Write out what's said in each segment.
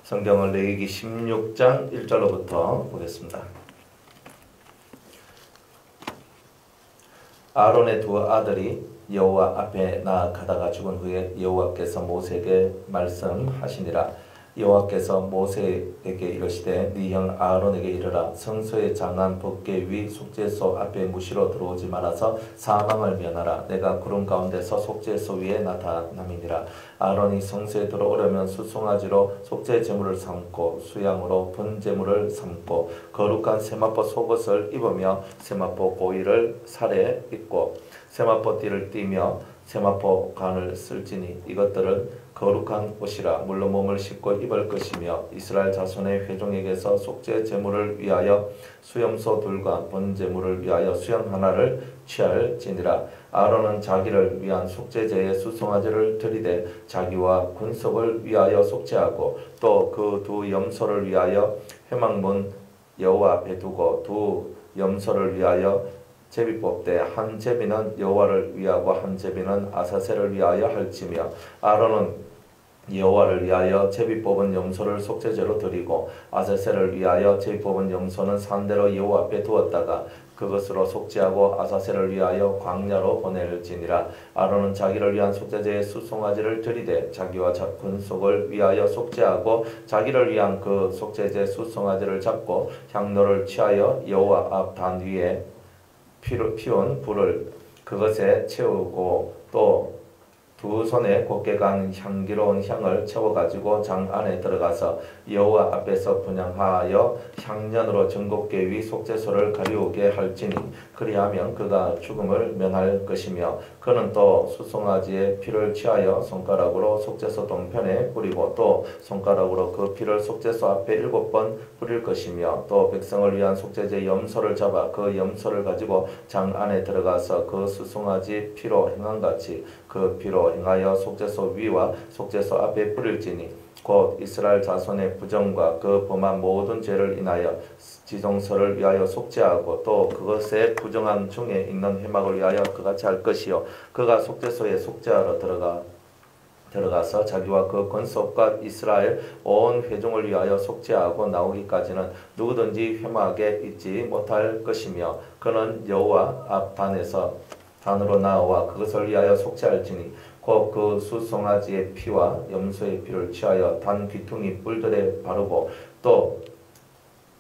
성경을 레위기 16장 1절로부터 보겠습니다. 아론의 두 아들이 여호와 앞에 나아가다가 죽은 후에 여호와께서 모세에게 말씀하시니라. 여호와께서 모세에게 이르시되 네 형 아론에게 이르라. 성소의 장한 법궤 위 속죄소 앞에 무시로 들어오지 말아서 사망을 면하라. 내가 구름 가운데서 속죄소 위에 나타남이니라. 아론이 성소에 들어오려면 수송아지로 속죄 제물을 삼고 수양으로 번제물을 삼고 거룩한 세마포 속옷을 입으며 세마포 고이를 살에 입고 세마포 띠를 띠며 세마포 관을 쓸지니 이것들은 거룩한 옷이라. 물로 몸을 씻고 입을 것이며 이스라엘 자손의 회중에게서 속죄 제물을 위하여 수염소 둘과 번제물을 위하여 수염 하나를 취할지니라. 아론은 자기를 위한 속죄제의 수송아지를 들이되 자기와 군속을 위하여 속죄하고 또 그 두 염소를 위하여 회막문 여호와 앞에 두고 두 염소를 위하여 제비 뽑되 한 제비는 여호와를 위하고 한 제비는 아사셀을 위하여 할지며 아론은 여호와를 위하여 제비 뽑은 염소를 속죄제로 드리고 아사셀을 위하여 제비 뽑은 염소는 산대로 여호와 앞에 두었다가 그것으로 속죄하고 아사셀을 위하여 광야로 보낼지니라. 아론은 자기를 위한 속죄제의 수송아지를 드리되 자기와 군속을 위하여 속죄하고 자기를 위한 그 속죄제 수송아지를 잡고 향로를 취하여 여호와 앞 단 위에 피운 불을 그것에 채우고 또 두 손에 곱게 간 향기로운 향을 채워가지고 장 안에 들어가서 여호와 앞에서 분향하여 향년으로 전곱궤 위 속죄소를 가리우게 할지니 그리하면 그가 죽음을 면할 것이며 그는 또 수송아지의 피를 취하여 손가락으로 속죄소 동편에 뿌리고 또 손가락으로 그 피를 속죄소 앞에 7번 뿌릴 것이며 또 백성을 위한 속죄제 염소를 잡아 그 염소를 가지고 장 안에 들어가서 그 수송아지 피로 행한같이 그 피로 행하여 속죄소 위와 속죄소 앞에 뿌릴지니 곧 이스라엘 자손의 부정과 그 범한 모든 죄를 인하여 지성소를 위하여 속죄하고 또 그것의 부정한 중에 있는 회막을 위하여 그같이 할 것이요 그가 속죄소에 속죄하러 들어가서 자기와 그 권속과 이스라엘 온 회중을 위하여 속죄하고 나오기까지는 누구든지 회막에 있지 못할 것이며 그는 여호와 앞 단으로 나와 그것을 위하여 속죄할지니 곧 그 수송아지의 피와 염소의 피를 취하여 단 귀퉁이 뿔들에 바르고 또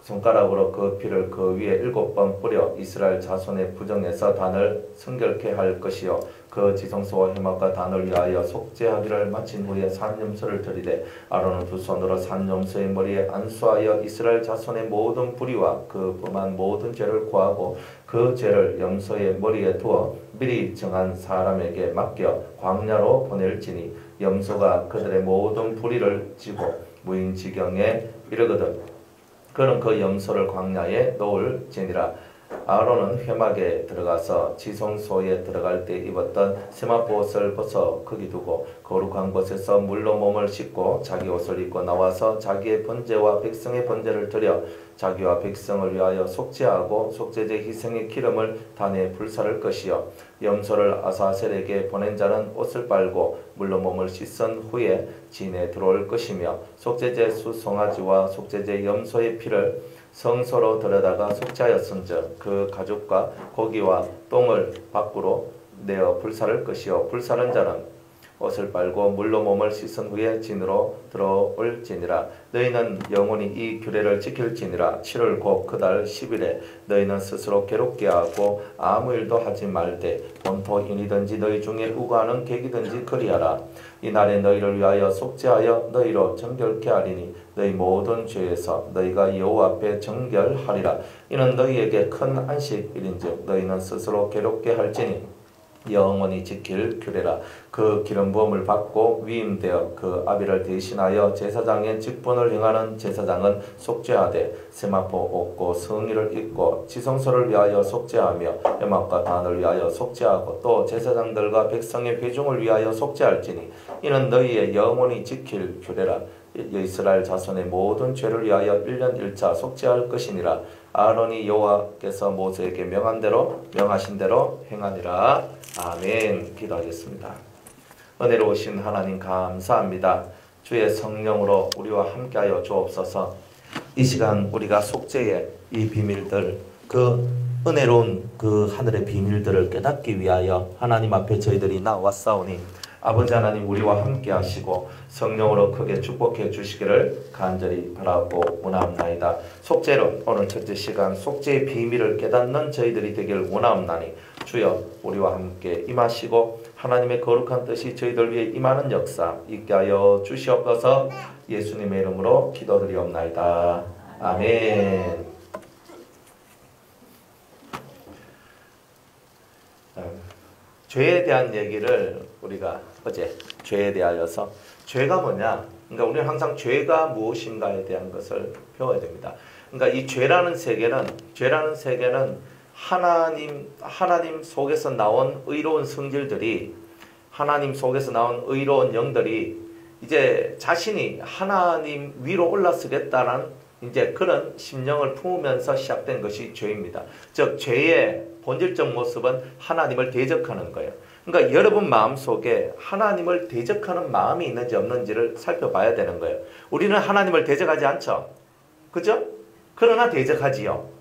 손가락으로 그 피를 그 위에 7번 뿌려 이스라엘 자손의 부정에서 단을 성결케 할 것이요 그 지성소와 회막과 단을 위하여 속죄하기를 마친 후에 산염소를 들이되 아론은 두 손으로 산염소의 머리에 안수하여 이스라엘 자손의 모든 불의와 그 범한 모든 죄를 고하고 그 죄를 염소의 머리에 두어 미리 정한 사람에게 맡겨 광야로 보낼지니 염소가 그들의 모든 불의를 지고 무인지경에 이르거든 그는 그 염소를 광야에 놓을지니라. 아론은 회막에 들어가서 지성소에 들어갈 때 입었던 세마포 옷을 벗어 거기 두고 거룩한 곳에서 물로 몸을 씻고 자기 옷을 입고 나와서 자기의 번제와 백성의 번제를 드려 자기와 백성을 위하여 속죄하고 속죄제 희생의 기름을 단에 불사를 것이요 염소를 아사셀에게 보낸 자는 옷을 빨고 물로 몸을 씻은 후에 진에 들어올 것이며 속죄제 수송아지와 속죄제 염소의 피를 성소로 들여다가 속죄하였은즉 그 가죽과 고기와 똥을 밖으로 내어 불사를 것이요 불사른 자는 옷을 빨고 물로 몸을 씻은 후에 진으로 들어올지니라. 너희는 영원히 이 규례를 지킬지니라. 7월 곧 그달 10일에 너희는 스스로 괴롭게 하고 아무 일도 하지 말되 본토인이든지 너희 중에 우고하는 객이든지 그리하라. 이날에 너희를 위하여 속죄하여 너희로 정결케 하리니 너희 모든 죄에서 너희가 여호와 앞에 정결하리라. 이는 너희에게 큰 안식일인즉 너희는 스스로 괴롭게 할지니 영원히 지킬 규례라. 그 기름 부음을 받고 위임되어 그 아비를 대신하여 제사장의 직분을 행하는 제사장은 속죄하되 세마포 옷고 성의를 입고 지성소를 위하여 속죄하며 회막과 단을 위하여 속죄하고 또 제사장들과 백성의 회중을 위하여 속죄할지니 이는 너희의 영원히 지킬 규례라. 이스라엘 자손의 모든 죄를 위하여 1년 1차 속죄할 것이니라. 아론이 여호와께서 모세에게 명하신 대로 행하니라. 아멘. 기도하겠습니다. 은혜로우신 하나님 감사합니다. 주의 성령으로 우리와 함께하여 주옵소서. 이 시간 우리가 속죄의 이 비밀들, 그 은혜로운 그 하늘의 비밀들을 깨닫기 위하여 하나님 앞에 저희들이 나왔사오니 아버지 하나님 우리와 함께 하시고 성령으로 크게 축복해 주시기를 간절히 바라고 원하옵나이다. 속죄로 오늘 첫째 시간 속죄의 비밀을 깨닫는 저희들이 되길 원하옵나니 주여 우리와 함께 임하시고 하나님의 거룩한 뜻이 저희들 위해 임하는 역사 있게 하여 주시옵소서. 예수님의 이름으로 기도드리옵나이다. 아멘. 죄에 대한 얘기를 우리가 어제 죄에 대하여서 죄가 뭐냐? 그러니까 우리는 항상 죄가 무엇인가에 대한 것을 배워야 됩니다. 그러니까 이 죄라는 세계는 하나님 속에서 나온 의로운 성질들이 하나님 속에서 나온 의로운 영들이 이제 자신이 하나님 위로 올라서겠다는 이제 그런 심령을 품으면서 시작된 것이 죄입니다. 즉 죄의 본질적 모습은 하나님을 대적하는 거예요. 그러니까 여러분 마음속에 하나님을 대적하는 마음이 있는지 없는지를 살펴봐야 되는 거예요. 우리는 하나님을 대적하지 않죠. 그죠? 그러나 대적하지요.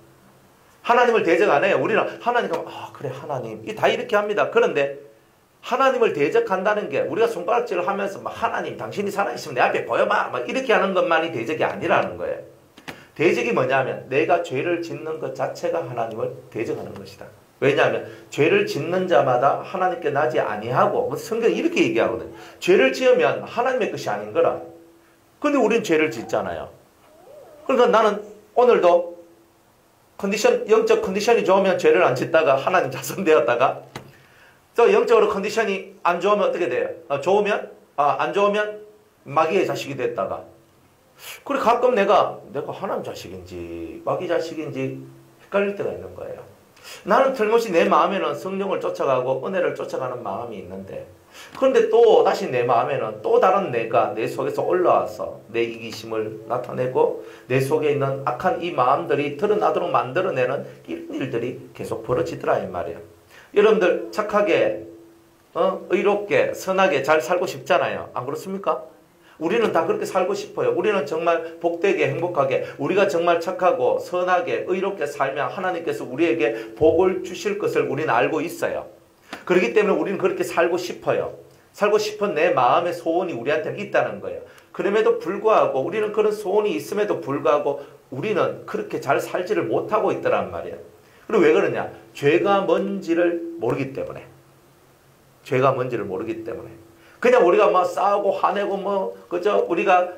하나님을 대적 안 해요. 우리는 하나님 가면 그래 하나님 다 이렇게 합니다. 그런데 하나님을 대적한다는 게 우리가 손가락질을 하면서 하나님 당신이 살아있으면 내 앞에 보여봐 이렇게 하는 것만이 대적이 아니라는 거예요. 대적이 뭐냐면 내가 죄를 짓는 것 자체가 하나님을 대적하는 것이다. 왜냐하면 죄를 짓는 자마다 하나님께 나지 아니하고 성경이 이렇게 얘기하거든요. 죄를 지으면 하나님의 것이 아닌 거라. 근데 우린 죄를 짓잖아요. 그러니까 나는 오늘도 영적 컨디션이 좋으면 죄를 안 짓다가 하나님 자손 되었다가 또 영적으로 컨디션이 안 좋으면 어떻게 돼요? 안 좋으면 마귀의 자식이 됐다가 그래 가끔 내가 하나님 자식인지 마귀 자식인지 헷갈릴 때가 있는 거예요. 나는 틀림없이 내 마음에는 성령을 쫓아가고 은혜를 쫓아가는 마음이 있는데 그런데 또 다시 내 마음에는 또 다른 내가 내 속에서 올라와서 내 이기심을 나타내고 내 속에 있는 악한 이 마음들이 드러나도록 만들어내는 이런 일들이 계속 벌어지더라 이 말이에요. 여러분들 착하게 의롭게 선하게 잘 살고 싶잖아요. 안 그렇습니까? 우리는 다 그렇게 살고 싶어요. 우리는 정말 복되게 행복하게 우리가 정말 착하고 선하게 의롭게 살면 하나님께서 우리에게 복을 주실 것을 우리는 알고 있어요. 그렇기 때문에 우리는 그렇게 살고 싶어요. 살고 싶은 내 마음의 소원이 우리한테는 있다는 거예요. 그럼에도 불구하고 우리는 그런 소원이 있음에도 불구하고 우리는 그렇게 잘 살지를 못하고 있더란 말이에요. 그리고 왜 그러냐? 죄가 뭔지를 모르기 때문에. 죄가 뭔지를 모르기 때문에. 그냥 우리가 싸우고 화내고 그죠? 우리가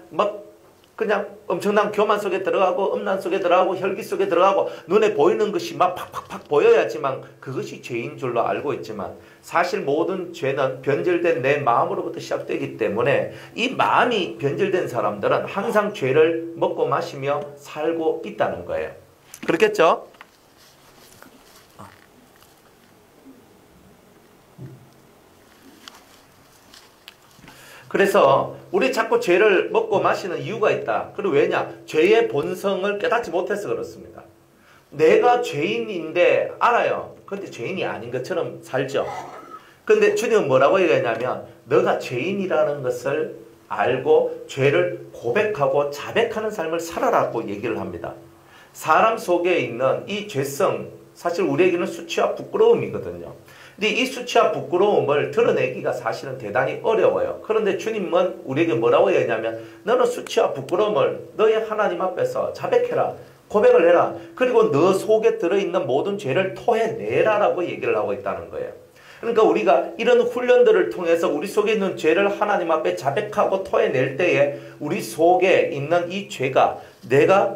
그냥 엄청난 교만 속에 들어가고 음란 속에 들어가고 혈기 속에 들어가고 눈에 보이는 것이 팍팍팍 보여야지만 그것이 죄인 줄로 알고 있지만 사실 모든 죄는 변질된 내 마음으로부터 시작되기 때문에 이 마음이 변질된 사람들은 항상 죄를 먹고 마시며 살고 있다는 거예요. 그렇겠죠? 그래서 우리 자꾸 죄를 먹고 마시는 이유가 있다. 그리고 왜냐? 죄의 본성을 깨닫지 못해서 그렇습니다. 내가 죄인인데 알아요. 근데 죄인이 아닌 것처럼 살죠. 근데 주님은 뭐라고 얘기하냐면 너가 죄인이라는 것을 알고 죄를 고백하고 자백하는 삶을 살아라고 얘기를 합니다. 사람 속에 있는 이 죄성 사실 우리에게는 수치와 부끄러움이거든요. 근데 이 수치와 부끄러움을 드러내기가 사실은 대단히 어려워요. 그런데 주님은 우리에게 뭐라고 얘기하냐면 너는 수치와 부끄러움을 너의 하나님 앞에서 자백해라. 고백을 해라. 그리고 너 속에 들어있는 모든 죄를 토해내라라고 얘기를 하고 있다는 거예요. 그러니까 우리가 이런 훈련들을 통해서 우리 속에 있는 죄를 하나님 앞에 자백하고 토해낼 때에 우리 속에 있는 이 죄가 내가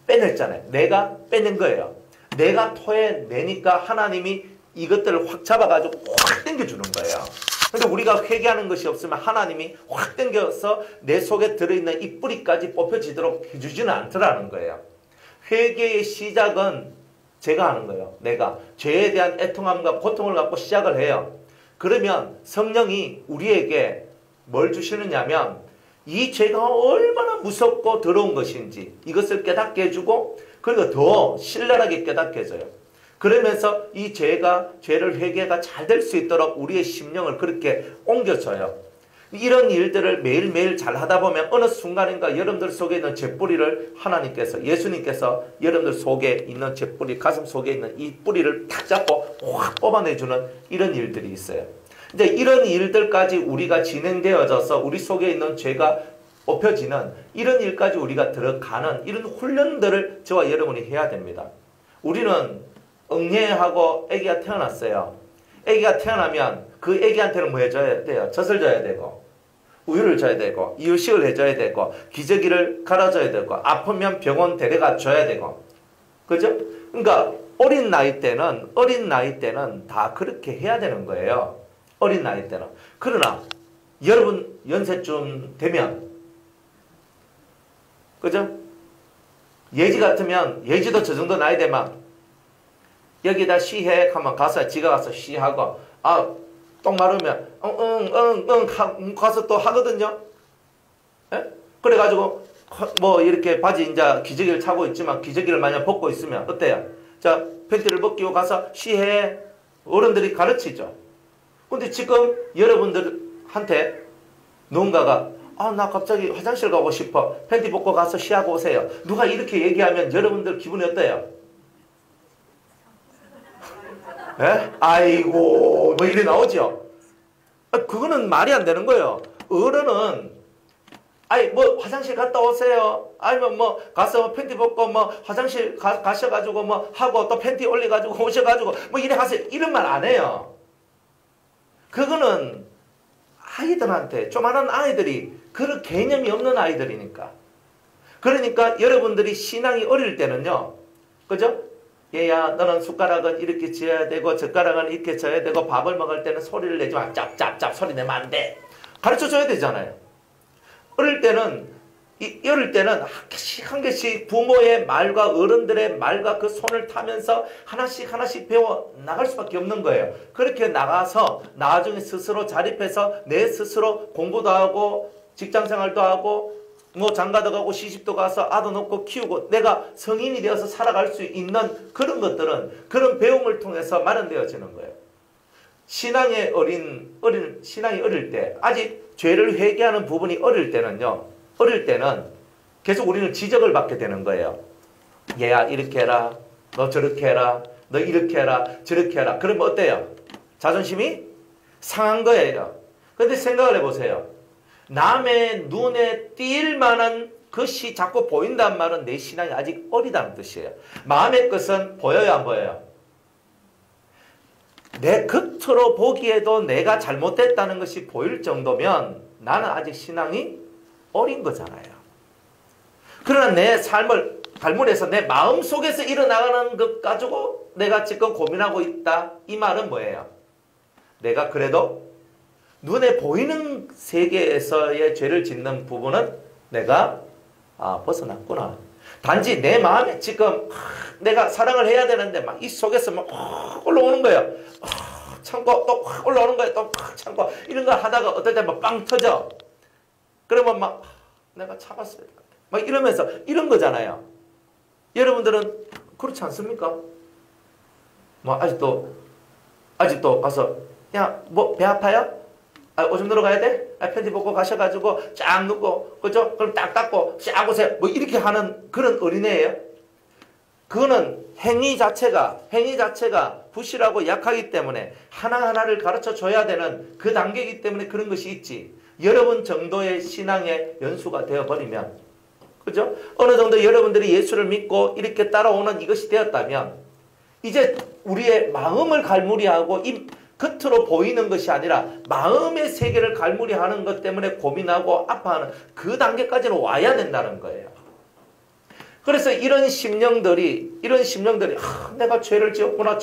빼냈잖아요. 내가 빼낸 거예요. 내가 토해내니까 하나님이 이것들을 확 잡아가지고 확 당겨주는 거예요. 그러니까 우리가 회개하는 것이 없으면 하나님이 확 당겨서 내 속에 들어있는 이 뿌리까지 뽑혀지도록 해주지는 않더라는 거예요. 회개의 시작은 제가 하는 거예요. 내가 죄에 대한 애통함과 고통을 갖고 시작을 해요. 그러면 성령이 우리에게 뭘 주시느냐면 이 죄가 얼마나 무섭고 더러운 것인지 이것을 깨닫게 해주고 그리고 더 신랄하게 깨닫게 해줘요. 그러면서 이 죄를 회개가 잘 될 수 있도록 우리의 심령을 그렇게 옮겨줘요. 이런 일들을 매일매일 잘 하다 보면 어느 순간인가 여러분들 속에 있는 잿뿌리를 하나님께서, 예수님께서 여러분들 속에 있는 잿뿌리, 가슴 속에 있는 이 뿌리를 탁 잡고 확 뽑아내주는 이런 일들이 있어요. 이제 이런 일들까지 우리가 진행되어져서 우리 속에 있는 죄가 엎혀지는 이런 일까지 우리가 들어가는 이런 훈련들을 저와 여러분이 해야 됩니다. 우리는 응애하고 아기가 태어났어요. 아기가 태어나면 그 아기한테는 뭐 해줘야 돼요? 젖을 줘야 되고, 우유를 줘야 되고, 이유식을 해줘야 되고, 기저귀를 갈아줘야 되고, 아프면 병원 데려가 줘야 되고, 그죠? 그러니까 어린 나이 때는 다 그렇게 해야 되는 거예요. 어린 나이 때는. 그러나 여러분 연세쯤 되면, 그죠? 예지 같으면, 예지도 저 정도 나이 되면 여기다 쉬해 하면 가서 지가 가서 쉬하고, 똥 마르면 가서 또 하거든요. 예? 그래가지고 뭐 이렇게 바지 이제 기저귀를 차고 있지만 기저귀를 만약 벗고 있으면 어때요? 자, 팬티를 벗기고 가서 쉬해. 어른들이 가르치죠. 근데 지금 여러분들한테 누군가가 나 갑자기 화장실 가고 싶어. 팬티 벗고 가서 쉬하고 오세요. 누가 이렇게 얘기하면 여러분들 기분이 어때요? 예? 아이고 뭐 이래 나오죠. 그거는 말이 안 되는 거예요. 어른은 뭐 화장실 갔다 오세요. 아니면 뭐 가서 팬티 벗고 뭐 화장실 가셔가지고 뭐 하고 또 팬티 올려가지고 오셔가지고 뭐 이래 하세요. 이런 말 안 해요. 그거는 아이들한테, 조그마한 아이들이 그런 개념이 없는 아이들이니까. 그러니까 여러분들이 신앙이 어릴 때는요, 그죠? 얘야, 너는 숟가락은 이렇게 쥐어야 되고 젓가락은 이렇게 져야 되고 밥을 먹을 때는 소리를 내지 마. 짭짭짭 소리 내면 안 돼. 가르쳐줘야 되잖아요. 어릴 때는 한 개씩 부모의 말과 어른들의 말과 그 손을 타면서 하나씩 배워 나갈 수밖에 없는 거예요. 그렇게 나가서 나중에 스스로 자립해서 내 스스로 공부도 하고 직장생활도 하고 뭐 장가도 가고 시집도 가서 아도 낳고 키우고 내가 성인이 되어서 살아갈 수 있는 그런 것들은 그런 배움을 통해서 마련되어지는 거예요. 신앙이 어릴 때, 아직 죄를 회개하는 부분이 어릴 때는 계속 우리는 지적을 받게 되는 거예요. 얘야 이렇게 해라, 너 저렇게 해라, 너 이렇게 해라, 저렇게 해라. 그러면 어때요? 자존심이 상한 거예요. 근데 생각을 해보세요. 남의 눈에 띌 만한 것이 자꾸 보인단 말은 내 신앙이 아직 어리다는 뜻이에요. 마음의 것은 보여요, 안 보여요? 내 겉으로 보기에도 내가 잘못됐다는 것이 보일 정도면 나는 아직 신앙이 어린 거잖아요. 그러나 내 삶을 갈무리해서 내 마음속에서 일어나가는 것 가지고 내가 지금 고민하고 있다. 이 말은 뭐예요? 내가 그래도 눈에 보이는 세계에서의 죄를 짓는 부분은 내가 벗어났구나. 단지 내 마음에 지금 내가 사랑을 해야 되는데 막 이 속에서 막 올라오는 거예요. 참고 또 확 올라오는 거예요. 또 확 참고 이런 거 하다가 어떨 때 막 빵 터져. 그러면 막 내가 참았어야 돼. 막 이러면서 이런 거잖아요. 여러분들은 그렇지 않습니까? 뭐 아직도 가서 야 뭐 배 아파요? 오줌 들어가야 돼? 팬티 벗고 가셔가지고 쫙 눕고, 그죠? 그럼 딱 닦고 쫙 오세요. 뭐 이렇게 하는 그런 어린애예요. 그거는 행위 자체가 부실하고 약하기 때문에 하나하나를 가르쳐 줘야 되는 그 단계이기 때문에 그런 것이 있지. 여러분 정도의 신앙의 연수가 되어버리면, 그죠? 어느 정도 여러분들이 예수를 믿고 이렇게 따라오는 이것이 되었다면, 이제 우리의 마음을 갈무리하고 겉으로 보이는 것이 아니라 마음의 세계를 갈무리하는 것 때문에 고민하고 아파하는 그 단계까지는 와야 된다는 거예요. 그래서 이런 심령들이 내가 죄를 지었구나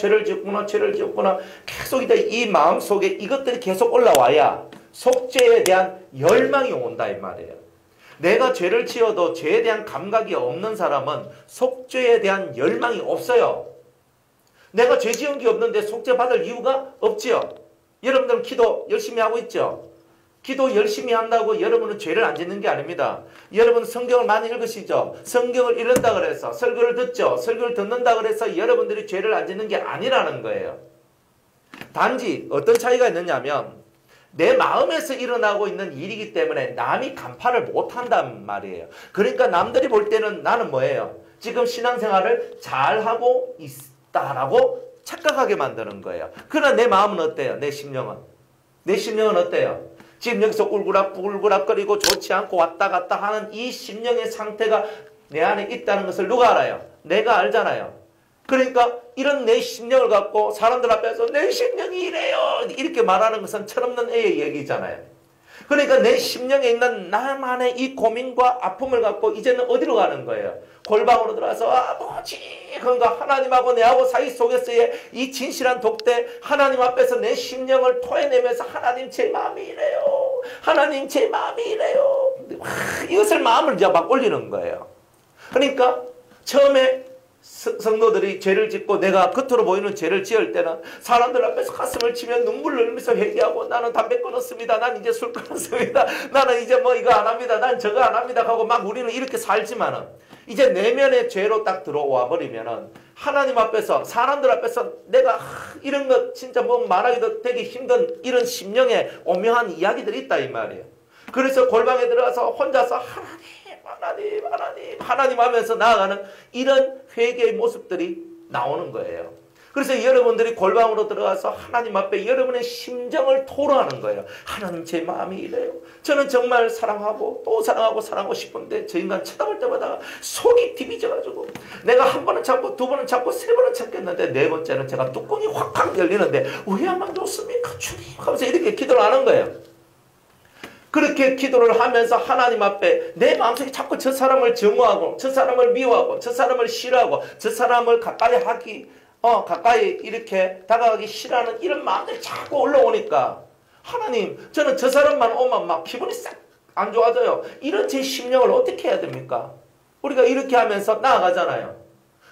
계속 이 마음속에 이것들이 계속 올라와야 속죄에 대한 열망이 온다 이 말이에요. 내가 죄를 지어도 죄에 대한 감각이 없는 사람은 속죄에 대한 열망이 없어요. 내가 죄 지은 게 없는데 속죄 받을 이유가 없지요. 여러분들은 기도 열심히 하고 있죠. 기도 열심히 한다고 여러분은 죄를 안 짓는 게 아닙니다. 여러분 성경을 많이 읽으시죠. 성경을 읽는다 그래서 설교를 듣죠. 설교를 듣는다 그래서 여러분들이 죄를 안 짓는 게 아니라는 거예요. 단지 어떤 차이가 있느냐면 내 마음에서 일어나고 있는 일이기 때문에 남이 간파를 못한단 말이에요. 그러니까 남들이 볼 때는 나는 뭐예요? 지금 신앙생활을 잘하고 있다라고 착각하게 만드는 거예요. 그러나 내 마음은 어때요? 내 심령은? 내 심령은 어때요? 지금 여기서 울그락불그락거리고 좋지 않고 왔다 갔다 하는 이 심령의 상태가 내 안에 있다는 것을 누가 알아요? 내가 알잖아요. 그러니까 이런 내 심령을 갖고 사람들 앞에서 내 심령이 이래요 이렇게 말하는 것은 철없는 애의 얘기잖아요. 그러니까 내 심령에 있는 나만의 이 고민과 아픔을 갖고 이제는 어디로 가는 거예요? 골방으로 들어가서 뭐지? 그런가 하나님하고 내하고 사이 속에서의 이 진실한 독대 하나님 앞에서 내 심령을 토해내면서 하나님 제 마음이 이래요. 하나님 제 마음이 이래요. 이것을 마음을 이제 막 올리는 거예요. 그러니까 처음에 성도들이 죄를 짓고 내가 겉으로 보이는 죄를 지을 때는 사람들 앞에서 가슴을 치며 눈물을 흘리면서 회개하고 나는 담배 끊었습니다. 난 이제 술 끊었습니다. 나는 이제 뭐 이거 안 합니다. 난 저거 안 합니다. 하고 막 우리는 이렇게 살지만은 이제 내면의 죄로 딱 들어와 버리면은 하나님 앞에서 사람들 앞에서 내가 이런 거 진짜 뭐 말하기도 되게 힘든 이런 심령의 오묘한 이야기들이 있다 이 말이에요. 그래서 골방에 들어가서 혼자서 하나님 하면서 나아가는 이런 회개의 모습들이 나오는 거예요. 그래서 여러분들이 골방으로 들어가서 하나님 앞에 여러분의 심정을 토로하는 거예요. 하나님 제 마음이 이래요. 저는 정말 사랑하고 또 사랑하고 싶은데 저 인간 쳐다볼 때마다 속이 디비져가지고 내가 한 번은 참고 두 번은 참고 세 번은 참겠는데 네 번째는 제가 뚜껑이 확 열리는데 왜야만 좋습니까 주님 하면서 이렇게 기도를 하는 거예요. 그렇게 기도를 하면서 하나님 앞에 내 마음속에 자꾸 저 사람을 증오하고 저 사람을 미워하고 저 사람을 싫어하고 저 사람을 가까이 이렇게 다가가기 싫어하는 이런 마음들이 자꾸 올라오니까 하나님 저는 저 사람만 오면 막 기분이 싹 안 좋아져요. 이런 제 심령을 어떻게 해야 됩니까? 우리가 이렇게 하면서 나아가잖아요.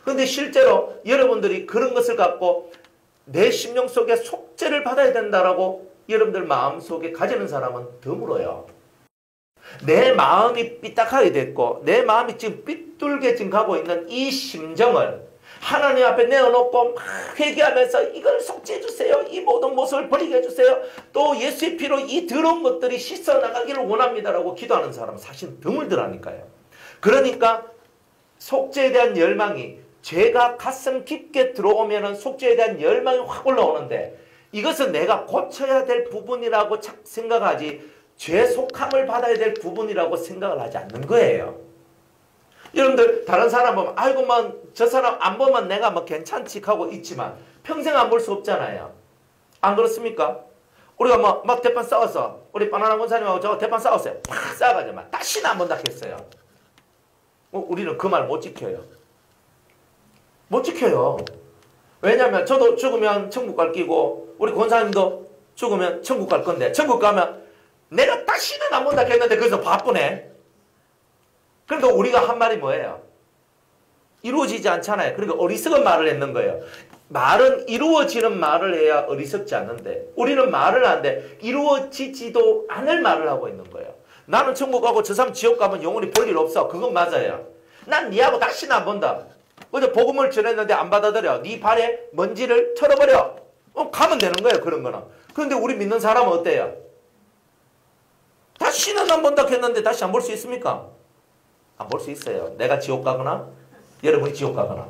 그런데 실제로 여러분들이 그런 것을 갖고 내 심령 속에 속죄를 받아야 된다라고 여러분들 마음속에 가지는 사람은 드물어요. 내 마음이 삐딱하게 됐고 내 마음이 지금 삐뚤게 지금 가고 있는 이 심정을 하나님 앞에 내어놓고 막 회개하면서 이걸 속죄해 주세요. 이 모든 모습을 버리게 해주세요. 또 예수의 피로 이 더러운 것들이 씻어나가기를 원합니다라고 기도하는 사람은 사실 드물더라니까요. 그러니까 속죄에 대한 열망이 죄가 가슴 깊게 들어오면 속죄에 대한 열망이 확 올라오는데 이것은 내가 고쳐야 될 부분이라고 생각하지 죄 속함을 받아야 될 부분이라고 생각을 하지 않는 거예요. 여러분들 다른 사람 보면 아이고 뭐 저 사람 안 보면 내가 뭐 괜찮지 하고 있지만 평생 안 볼 수 없잖아요. 안 그렇습니까? 우리가 막 대판 싸웠어. 우리 바나나 권사님하고 저 대판 싸웠어요. 팍 싸워가지고 막 다시는 안 본다 했어요. 우리는 그 말 못 지켜요. 못 지켜요. 왜냐하면 저도 죽으면 천국 갈 끼고 우리 권사님도 죽으면 천국 갈 건데 천국 가면 내가 다시는 안 본다 했는데 거기서 바쁘네. 그러니까 우리가 한 말이 뭐예요? 이루어지지 않잖아요. 그러니까 어리석은 말을 했는 거예요. 말은 이루어지는 말을 해야 어리석지 않는데 우리는 말을 하는데 이루어지지도 않을 말을 하고 있는 거예요. 나는 천국 가고 저 사람 지옥 가면 영원히 볼 일 없어. 그건 맞아요. 난 니하고 다시는 안 본다. 어제 복음을 전했는데 안 받아들여. 네 발에 먼지를 털어버려. 가면 되는 거예요. 그런 거는. 그런데 우리 믿는 사람은 어때요? 다시는 안 본다 했는데 다시 안 볼 수 있습니까? 안 볼 수 있어요. 내가 지옥 가거나 여러분이 지옥 가거나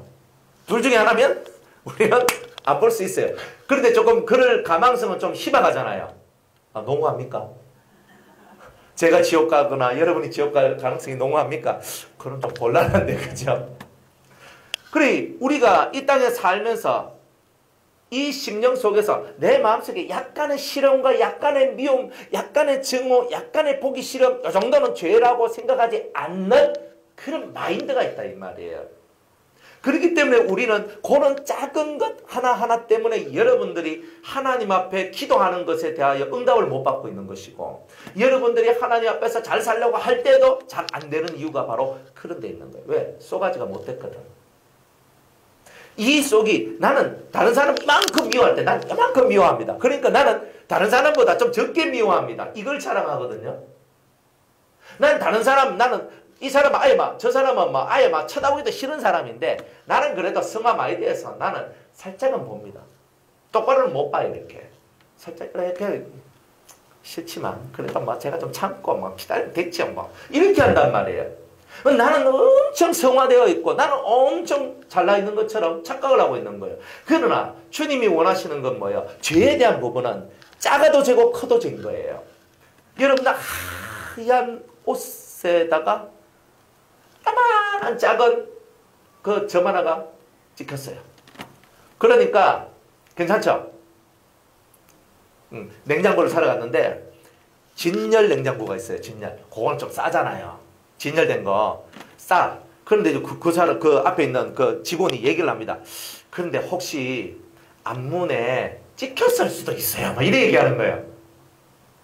둘 중에 하나면 우리는 안 볼 수 있어요. 그런데 조금 그럴 가망성은 좀 희박하잖아요. 농후합니까? 제가 지옥 가거나 여러분이 지옥 갈 가능성이 농후합니까? 그럼 좀 곤란한데 그죠? 그래 우리가 이 땅에 살면서 이 심령 속에서 내 마음속에 약간의 시련과 약간의 미움, 약간의 증오, 약간의 보기 싫음 이 정도는 죄라고 생각하지 않는 그런 마인드가 있다 이 말이에요. 그렇기 때문에 우리는 그런 작은 것 하나하나 때문에 여러분들이 하나님 앞에 기도하는 것에 대하여 응답을 못 받고 있는 것이고 여러분들이 하나님 앞에서 잘 살려고 할 때도 잘 안 되는 이유가 바로 그런 데 있는 거예요. 왜? 쏘가지가 못 됐거든. 이 속이 나는 다른 사람 이만큼 미워할 때 난 이만큼 미워합니다. 그러니까 나는 다른 사람보다 좀 적게 미워합니다. 이걸 자랑하거든요. 난 다른 사람 나는 이 사람은 아예 저 사람은 아예 쳐다보기도 싫은 사람인데 나는 그래도 성화 많이 돼서 나는 살짝은 봅니다. 똑바로는 못 봐요 이렇게. 살짝 이렇게 싫지만 그래도 뭐 제가 좀 참고 뭐 기다리면 됐죠 뭐 이렇게 한단 말이에요. 나는 엄청 성화되어 있고 나는 엄청 잘나 있는 것처럼 착각을 하고 있는 거예요. 그러나 주님이 원하시는 건 뭐예요? 죄에 대한 부분은 작아도 재고 커도 진 거예요. 여러분들 하얀 옷에다가 까만한 작은 그 점 하나가 찍혔어요. 그러니까 괜찮죠? 냉장고를 사러 갔는데 진열 냉장고가 있어요. 진열. 그건 좀 싸잖아요. 진열된 거 싸. 그런데 그 앞에 있는 그 직원이 얘기를 합니다. 그런데 혹시 앞문에 찍혔을 수도 있어요. 막 이래 얘기하는 거예요.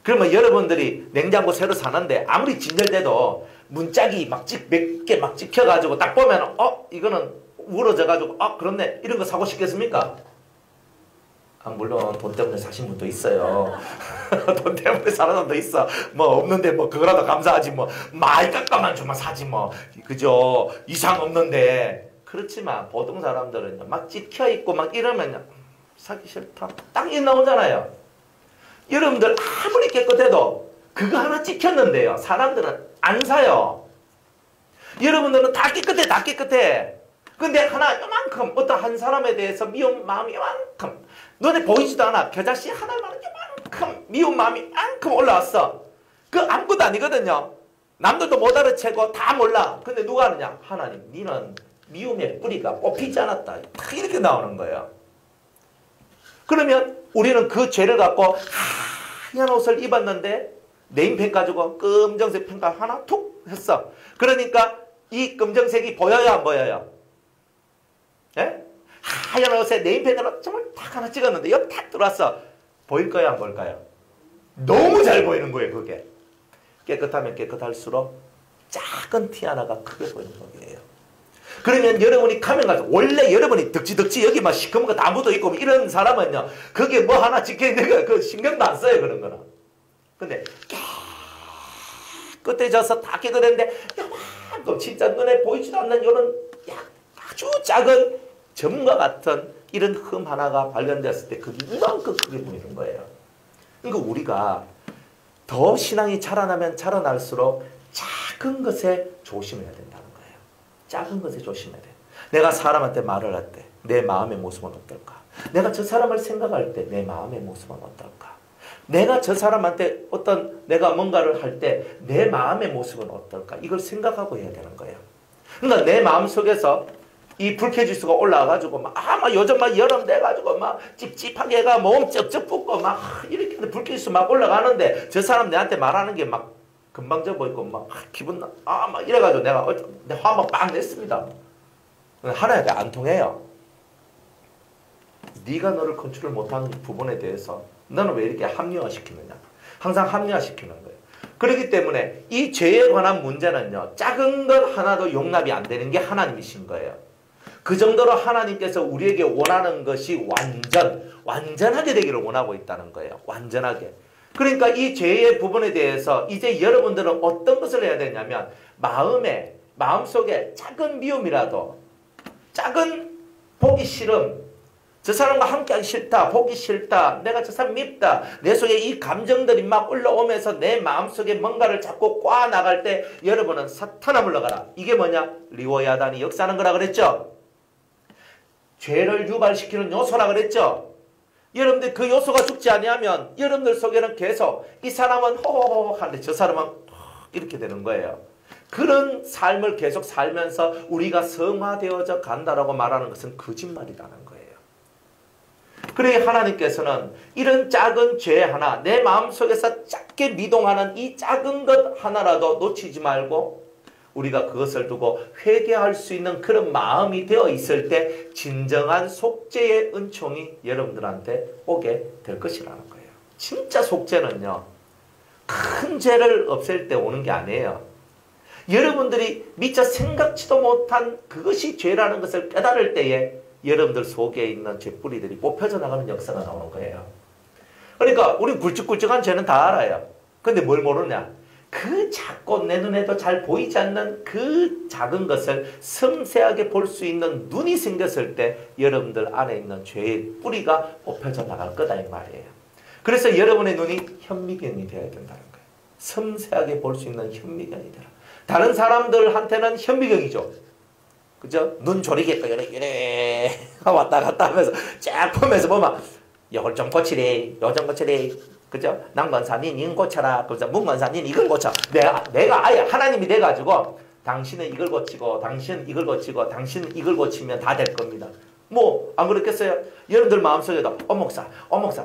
그러면 여러분들이 냉장고 새로 사는데 아무리 진열돼도 문짝이 몇 개 막 찍혀가지고 딱 보면 이거는 우러져가지고 그렇네 이런 거 사고 싶겠습니까? 물론 돈 때문에 사신 분도 있어요. 돈 때문에 사는 사람도 있어. 뭐 없는데 뭐 그거라도 감사하지 뭐 많이 깎아만 주면 사지 뭐 그죠? 이상 없는데. 그렇지만 보통 사람들은 막 찍혀 있고 막 이러면 사기 싫다 딱 이 나오잖아요. 여러분들 아무리 깨끗해도 그거 하나 찍혔는데요. 사람들은 안 사요. 여러분들은 다 깨끗해 다 깨끗해. 근데 하나 요만큼 어떤 한 사람에 대해서 미운 마음이 요만큼 눈에 보이지도 않아. 겨자씨 하나만 요만큼 미운 마음이 만큼 올라왔어. 그 아무것도 아니거든요. 남들도 못 알아채고 다 몰라. 근데 누가 하느냐? 하나님 니는 미움의 뿌리가 뽑히지 않았다. 딱 이렇게 나오는 거예요. 그러면 우리는 그 죄를 갖고 하얀 옷을 입었는데 네임펜 가지고 검정색 펜가 하나 툭 했어. 그러니까 이 검정색이 보여요 안 보여요? 예? 하얀 옷에 네임펜으로 정말 딱 하나 찍었는데 여기 탁 들어왔어. 보일 거예요 안 보일까요? 너무 잘 보이는 거예요 그게. 깨끗하면 깨끗할수록 작은 티 하나가 크게 보이는 거예요. 그러면 여러분이 가면 가서 원래 여러분이 덕지덕지 여기 막 시커먼 거 다 묻어있고 이런 사람은요 그게 뭐 하나 찍혀있는 거 그 신경도 안 써요 그런 거는. 근데 깨끗해져서 다 깨끗했는데 요만큼 진짜 눈에 보이지도 않는 이런 아주 작은 점과 같은 이런 흠 하나가 발견되었을 때 그게 이만큼 크게 보이는 거예요. 그러니까 우리가 더 신앙이 자라나면 자라날수록 작은 것에 조심해야 된다는 거예요. 작은 것에 조심해야 돼요. 내가 사람한테 말을 할 때 내 마음의 모습은 어떨까? 내가 저 사람을 생각할 때 내 마음의 모습은 어떨까? 내가 저 사람한테 내가 뭔가를 할 때 내 마음의 모습은 어떨까? 이걸 생각하고 해야 되는 거예요. 그러니까 내 마음 속에서 이 불쾌지수가 올라와가지고 막 요즘 막 여름 돼가지고 막 찝찝하게 해가 몸 쩍쩍 붓고 막 이렇게 불쾌지수 막 올라가는데 저 사람 내한테 말하는 게 막 금방 져 보이고 막 기분 막 이래가지고 내가 화 막 빵 냈습니다. 하나님께 안 통해요. 네가 너를 컨트롤 못하는 부분에 대해서 너는 왜 이렇게 합리화시키느냐? 항상 합리화시키는 거예요. 그렇기 때문에 이 죄에 관한 문제는요. 작은 것 하나도 용납이 안 되는 게 하나님이신 거예요. 그 정도로 하나님께서 우리에게 원하는 것이 완전하게 되기를 원하고 있다는 거예요. 완전하게. 그러니까 이 죄의 부분에 대해서 이제 여러분들은 어떤 것을 해야 되냐면 마음속에 작은 미움이라도 작은 보기 싫음 저 사람과 함께하기 싫다 보기 싫다 내가 저 사람 밉다 내 속에 이 감정들이 막 올라오면서 내 마음속에 뭔가를 자꾸 꽈 나갈 때 여러분은 사탄아 물러가라. 이게 뭐냐? 리워야단이 역사하는 거라 그랬죠. 죄를 유발시키는 요소라 그랬죠. 여러분들 그 요소가 죽지 아니하면 여러분들 속에는 계속 이 사람은 호호호 하는데 저 사람은 이렇게 되는 거예요. 그런 삶을 계속 살면서 우리가 성화되어져 간다라고 말하는 것은 거짓말이라는 거예요. 그래 하나님께서는 이런 작은 죄 하나 내 마음속에서 작게 미동하는 이 작은 것 하나라도 놓치지 말고 우리가 그것을 두고 회개할 수 있는 그런 마음이 되어 있을 때 진정한 속죄의 은총이 여러분들한테 오게 될 것이라는 거예요. 진짜 속죄는요. 큰 죄를 없앨 때 오는 게 아니에요. 여러분들이 미처 생각지도 못한 그것이 죄라는 것을 깨달을 때에 여러분들 속에 있는 죄뿌리들이 뽑혀져 나가는 역사가 나오는 거예요. 그러니까 우리 굵직굵직한 죄는 다 알아요. 근데 뭘 모르냐? 그 작고 내 눈에도 잘 보이지 않는 그 작은 것을 섬세하게 볼 수 있는 눈이 생겼을 때 여러분들 안에 있는 죄의 뿌리가 뽑혀져 나갈 거다 이 말이에요. 그래서 여러분의 눈이 현미경이 되어야 된다는 거예요. 섬세하게 볼 수 있는 현미경이 되라. 다른 사람들한테는 현미경이죠. 그죠? 눈 조리개 이래 왔다 갔다 하면서 쫙 보면서 보면 이걸 좀 고치래, 요 좀 고치래. 그죠? 남권사님 이걸 고쳐라. 그죠? 문권사님 이걸 고쳐. 내가 아예 하나님이 돼가지고 당신은 이걸 고치고 당신은 이걸 고치고 당신은 이걸 고치면 다 될 겁니다. 뭐 안 그렇겠어요? 여러분들 마음속에도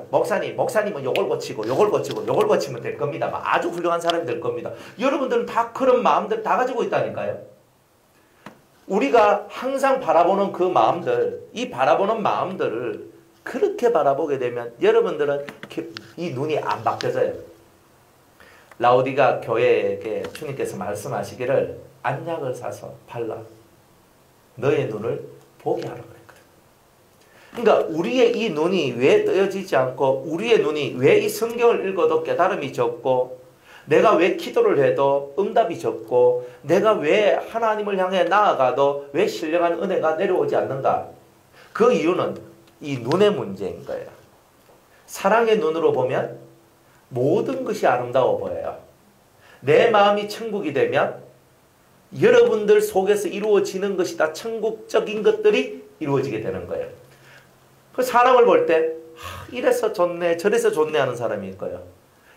목사님은 요걸 고치고 요걸 고치고 요걸 고치면 될 겁니다. 아주 훌륭한 사람이 될 겁니다. 여러분들은 다 그런 마음들 다 가지고 있다니까요. 우리가 항상 바라보는 그 마음들, 이 바라보는 마음들을 그렇게 바라보게 되면 여러분들은 이 눈이 안 바뀌어져요. 라오디가 교회에게 주님께서 말씀하시기를 안약을 사서 발라 너의 눈을 보게 하라 그랬거든. 그러니까 우리의 이 눈이 왜 뜨여지지 않고 우리의 눈이 왜 이 성경을 읽어도 깨달음이 적고 내가 왜 기도를 해도 응답이 적고 내가 왜 하나님을 향해 나아가도 왜 신령한 은혜가 내려오지 않는가? 그 이유는 이 눈의 문제인 거예요. 사랑의 눈으로 보면 모든 것이 아름다워 보여요. 내 마음이 천국이 되면 여러분들 속에서 이루어지는 것이 다 천국적인 것들이 이루어지게 되는 거예요. 그 사람을 볼 때 이래서 좋네 저래서 좋네 하는 사람이 있고요.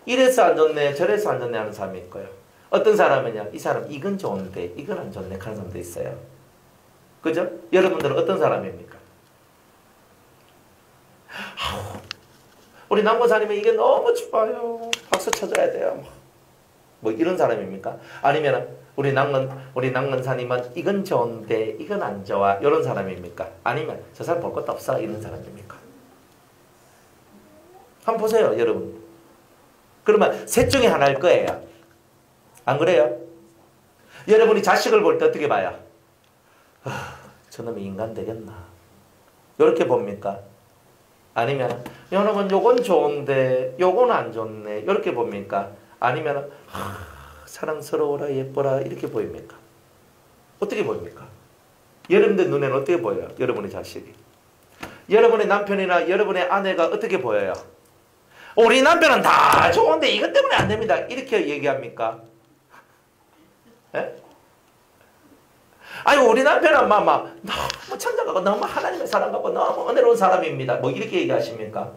이래서 안 좋네 저래서 안 좋네 하는 사람이 있고요. 어떤 사람은요. 이 사람 이건 좋은데 이건 안 좋네 하는 사람도 있어요. 그죠? 여러분들은 어떤 사람입니까? 우리 남권사님은 이게 너무 좋아요. 박수 쳐줘야 돼요. 뭐 이런 사람입니까? 아니면 우리 남권사님은 이건 좋은데 이건 안 좋아. 이런 사람입니까? 아니면 저 사람 볼 것도 없어. 이런 사람입니까? 한번 보세요, 여러분. 그러면 셋 중에 하나일 거예요. 안 그래요? 여러분이 자식을 볼 때 어떻게 봐요? 저놈이 인간 되겠나? 이렇게 봅니까? 아니면 여러분 요건 좋은데 요건 안 좋네 이렇게 봅니까? 아니면 사랑스러워라 예뻐라 이렇게 보입니까? 어떻게 보입니까? 여러분들 눈에는 어떻게 보여요? 여러분의 자식이. 여러분의 남편이나 여러분의 아내가 어떻게 보여요? 우리 남편은 다 좋은데 이것 때문에 안 됩니다. 이렇게 얘기합니까? 예? 아니 우리 남편은 너무 천장하고 너무 하나님의 사랑 갖고 너무 은혜로운 사람입니다. 뭐 이렇게 얘기하십니까?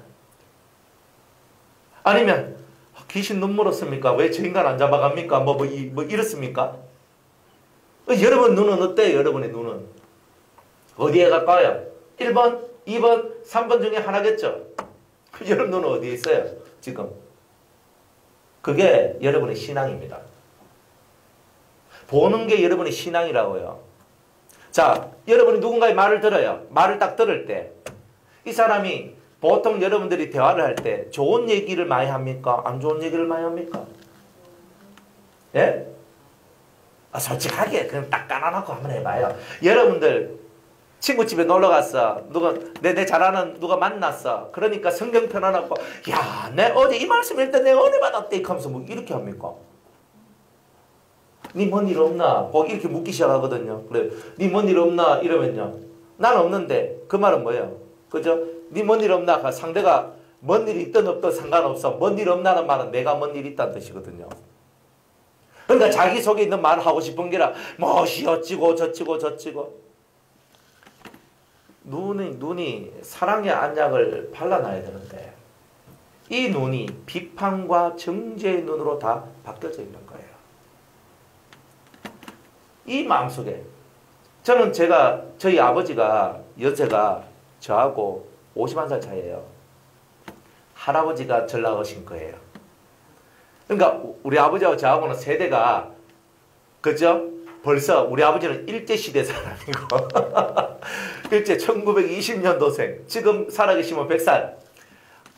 아니면 귀신 눈 물었습니까? 왜 저 인간 안 잡아갑니까? 뭐 이렇습니까? 여러분 눈은 어때요? 여러분의 눈은 어디에 가까워요? 1번, 2번, 3번 중에 하나겠죠? 여러분 눈은 어디에 있어요? 지금 그게 여러분의 신앙입니다. 보는 게 여러분의 신앙이라고요. 자, 여러분이 누군가의 말을 들어요. 말을 딱 들을 때 이 사람이 보통 여러분들이 대화를 할 때 좋은 얘기를 많이 합니까? 안 좋은 얘기를 많이 합니까? 예? 솔직하게 그냥 딱 까놔놓고 한번 해봐요. 여러분들 친구 집에 놀러 갔어. 누가 내 잘 아는 누가 만났어. 그러니까 성경 펴놔놓고 야, 내 어제 이 말씀 읽을 때 내가 은혜 받았대 하면서 뭐 이렇게 합니까? 니 뭔 일 없나? 꼭 이렇게 묻기 시작하거든요. 그래, 니 뭔 일 없나? 이러면요. 난 없는데 그 말은 뭐예요? 그죠? 니 뭔 일 없나? 상대가 뭔 일이 있든 없든 상관없어. 뭔 일 없나는 말은 내가 뭔 일이 있다는 뜻이거든요. 그러니까 자기 속에 있는 말을 하고 싶은 게라 뭐시 어찌고 저찌고 눈이 사랑의 안약을 발라놔야 되는데 이 눈이 비판과 정죄의 눈으로 다 바뀌어져 있는 거예요. 이 마음속에 저는 저희 아버지가 연세가 저하고 51살 차이예요. 할아버지가 전락 오신 거예요. 그러니까 우리 아버지하고 저하고는 세대가 그죠? 벌써 우리 아버지는 일제시대 사람이고 일제 1920년도생 지금 살아계시면 100살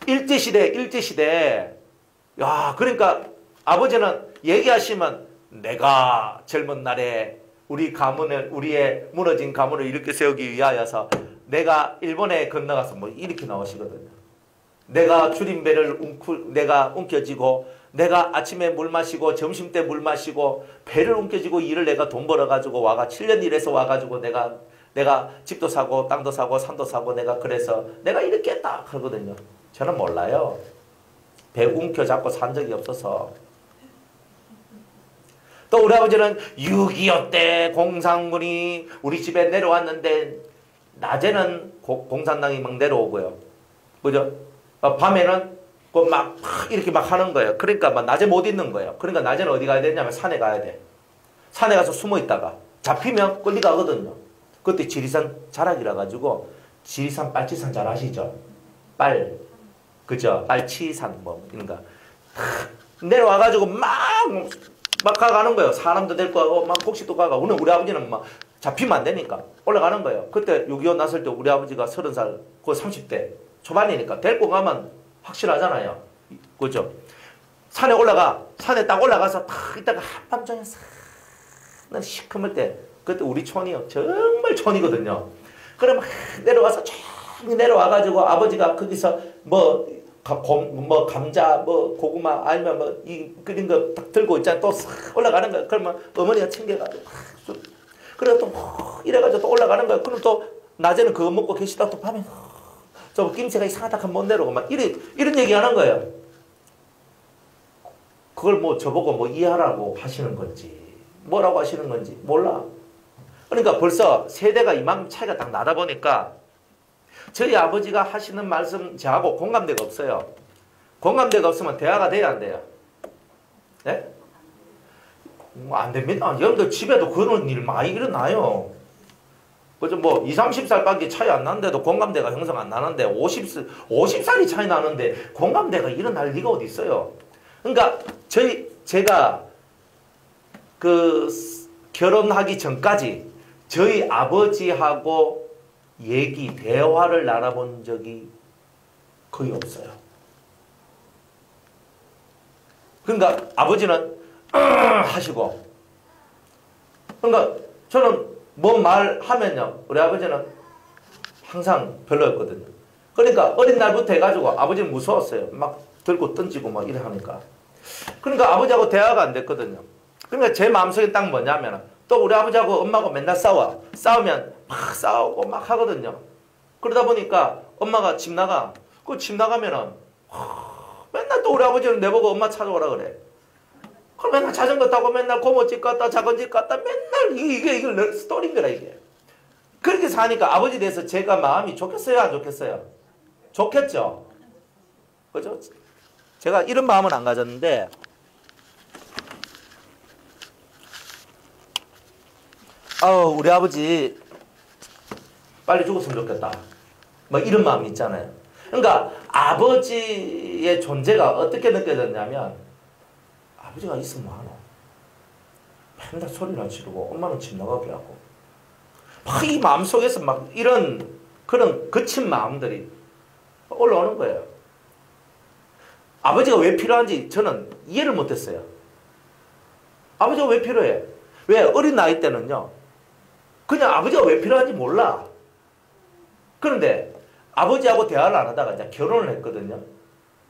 일제시대 야 그러니까 아버지는 얘기하시면 내가 젊은 날에 우리 가문을 우리의 무너진 가문을 일으켜 세우기 위하여서 내가 일본에 건너가서 뭐 이렇게 나오시거든요. 내가 줄임배를 내가 움켜쥐고 내가 아침에 물 마시고 점심때 물 마시고 배를 움켜쥐고 일을 내가 돈 벌어가지고 와가 7년 일해서 와가지고 내가 집도 사고 땅도 사고 산도 사고 내가 그래서 내가 이렇게 했다 하거든요. 저는 몰라요. 배 움켜잡고 산 적이 없어서. 또 우리 아버지는 6.25 때 공산군이 우리 집에 내려왔는데 낮에는 공산당이 막 내려오고요. 그죠? 밤에는 막 이렇게 막 하는 거예요. 그러니까 막 낮에 못 있는 거예요. 그러니까 낮에는 어디 가야 되냐면 산에 가야 돼. 산에 가서 숨어 있다가 잡히면 끌려가거든요. 그때 지리산 자락이라 가지고 지리산 빨치산 잘 아시죠? 그죠? 빨치산 뭐 이런 거 내려와 가지고 막 가가는 거예요. 사람도 데리고 가고 막 곡식도 가고. 우리 아버지는 막 잡히면 안 되니까 올라가는 거예요. 그때 6.25 났을 때 우리 아버지가 30살, 그 30대 초반이니까 데리고 가면 확실하잖아요. 그죠? 산에 딱 올라가서 탁 있다가 한밤중에 싹 시커멀 때, 그때 우리 촌이요. 정말 촌이거든요. 그러면 내려와서 쫙 내려와가지고 아버지가 거기서 감자, 고구마, 아니면 끓인 거 딱 들고 있잖아. 또 싹 올라가는 거야. 그러면 어머니가 챙겨가지고, 그래 또 이래가지고 또 올라가는 거야. 그럼 또 낮에는 그거 먹고 계시다 또 밤에, 저 김새가 이상하다 하면 못 내려오고, 이런 얘기 하는 거예요. 그걸 저보고 이해하라고 하시는 건지, 뭐라고 하시는 건지 몰라. 그러니까 벌써 세대가 이만큼 차이가 딱 나다 보니까, 저희 아버지가 하시는 말씀 저하고 공감대가 없어요. 공감대가 없으면 대화가 돼야 안 돼요? 네? 안 됩니다. 여러분들 집에도 그런 일 많이 일어나요. 그죠? 20, 30살밖에 차이 안 나는데도 공감대가 형성 안 나는데 50살이 차이 나는데 공감대가 일어날 리가 어디 있어요? 그러니까 제가 결혼하기 전까지 저희 아버지하고 대화를 나눠본 적이 거의 없어요. 그러니까 아버지는 하시고, 그러니까 저는 뭔 말하면요, 우리 아버지는 항상 별로였거든요. 그러니까 어린 날부터 해가지고 아버지는 무서웠어요. 막 들고 던지고 막 이래 하니까. 그러니까 아버지하고 대화가 안 됐거든요. 그러니까 제 마음속에 딱 뭐냐면, 또 우리 아버지하고 엄마하고 맨날 싸우면 막 싸우고 막 하거든요. 그러다 보니까 엄마가 집 나가. 그 집 나가면은 맨날 또 우리 아버지는 내보고 엄마 찾아오라 그래. 그럼 맨날 자전거 타고 맨날 고모집 갔다 작은집 갔다 맨날 이게 스토리인 거라 이게. 그렇게 사니까 아버지에 대해서 제가 마음이 좋겠어요, 안 좋겠어요? 좋겠죠? 그죠? 제가 이런 마음은 안 가졌는데, 우리 아버지 빨리 죽었으면 좋겠다. 이런 마음이 있잖아요. 그러니까 아버지의 존재가 어떻게 느껴졌냐면, 아버지가 있으면 많아. 맨날 소리를 지르고 엄마는 집 나가게 하고 막 이 마음속에서 막 그런 거친 마음들이 올라오는 거예요. 아버지가 왜 필요한지 저는 이해를 못했어요. 아버지가 왜 필요해? 왜? 어린 나이 때는요, 그냥 아버지가 왜 필요한지 몰라. 그런데 아버지하고 대화를 안 하다가 이제 결혼을 했거든요.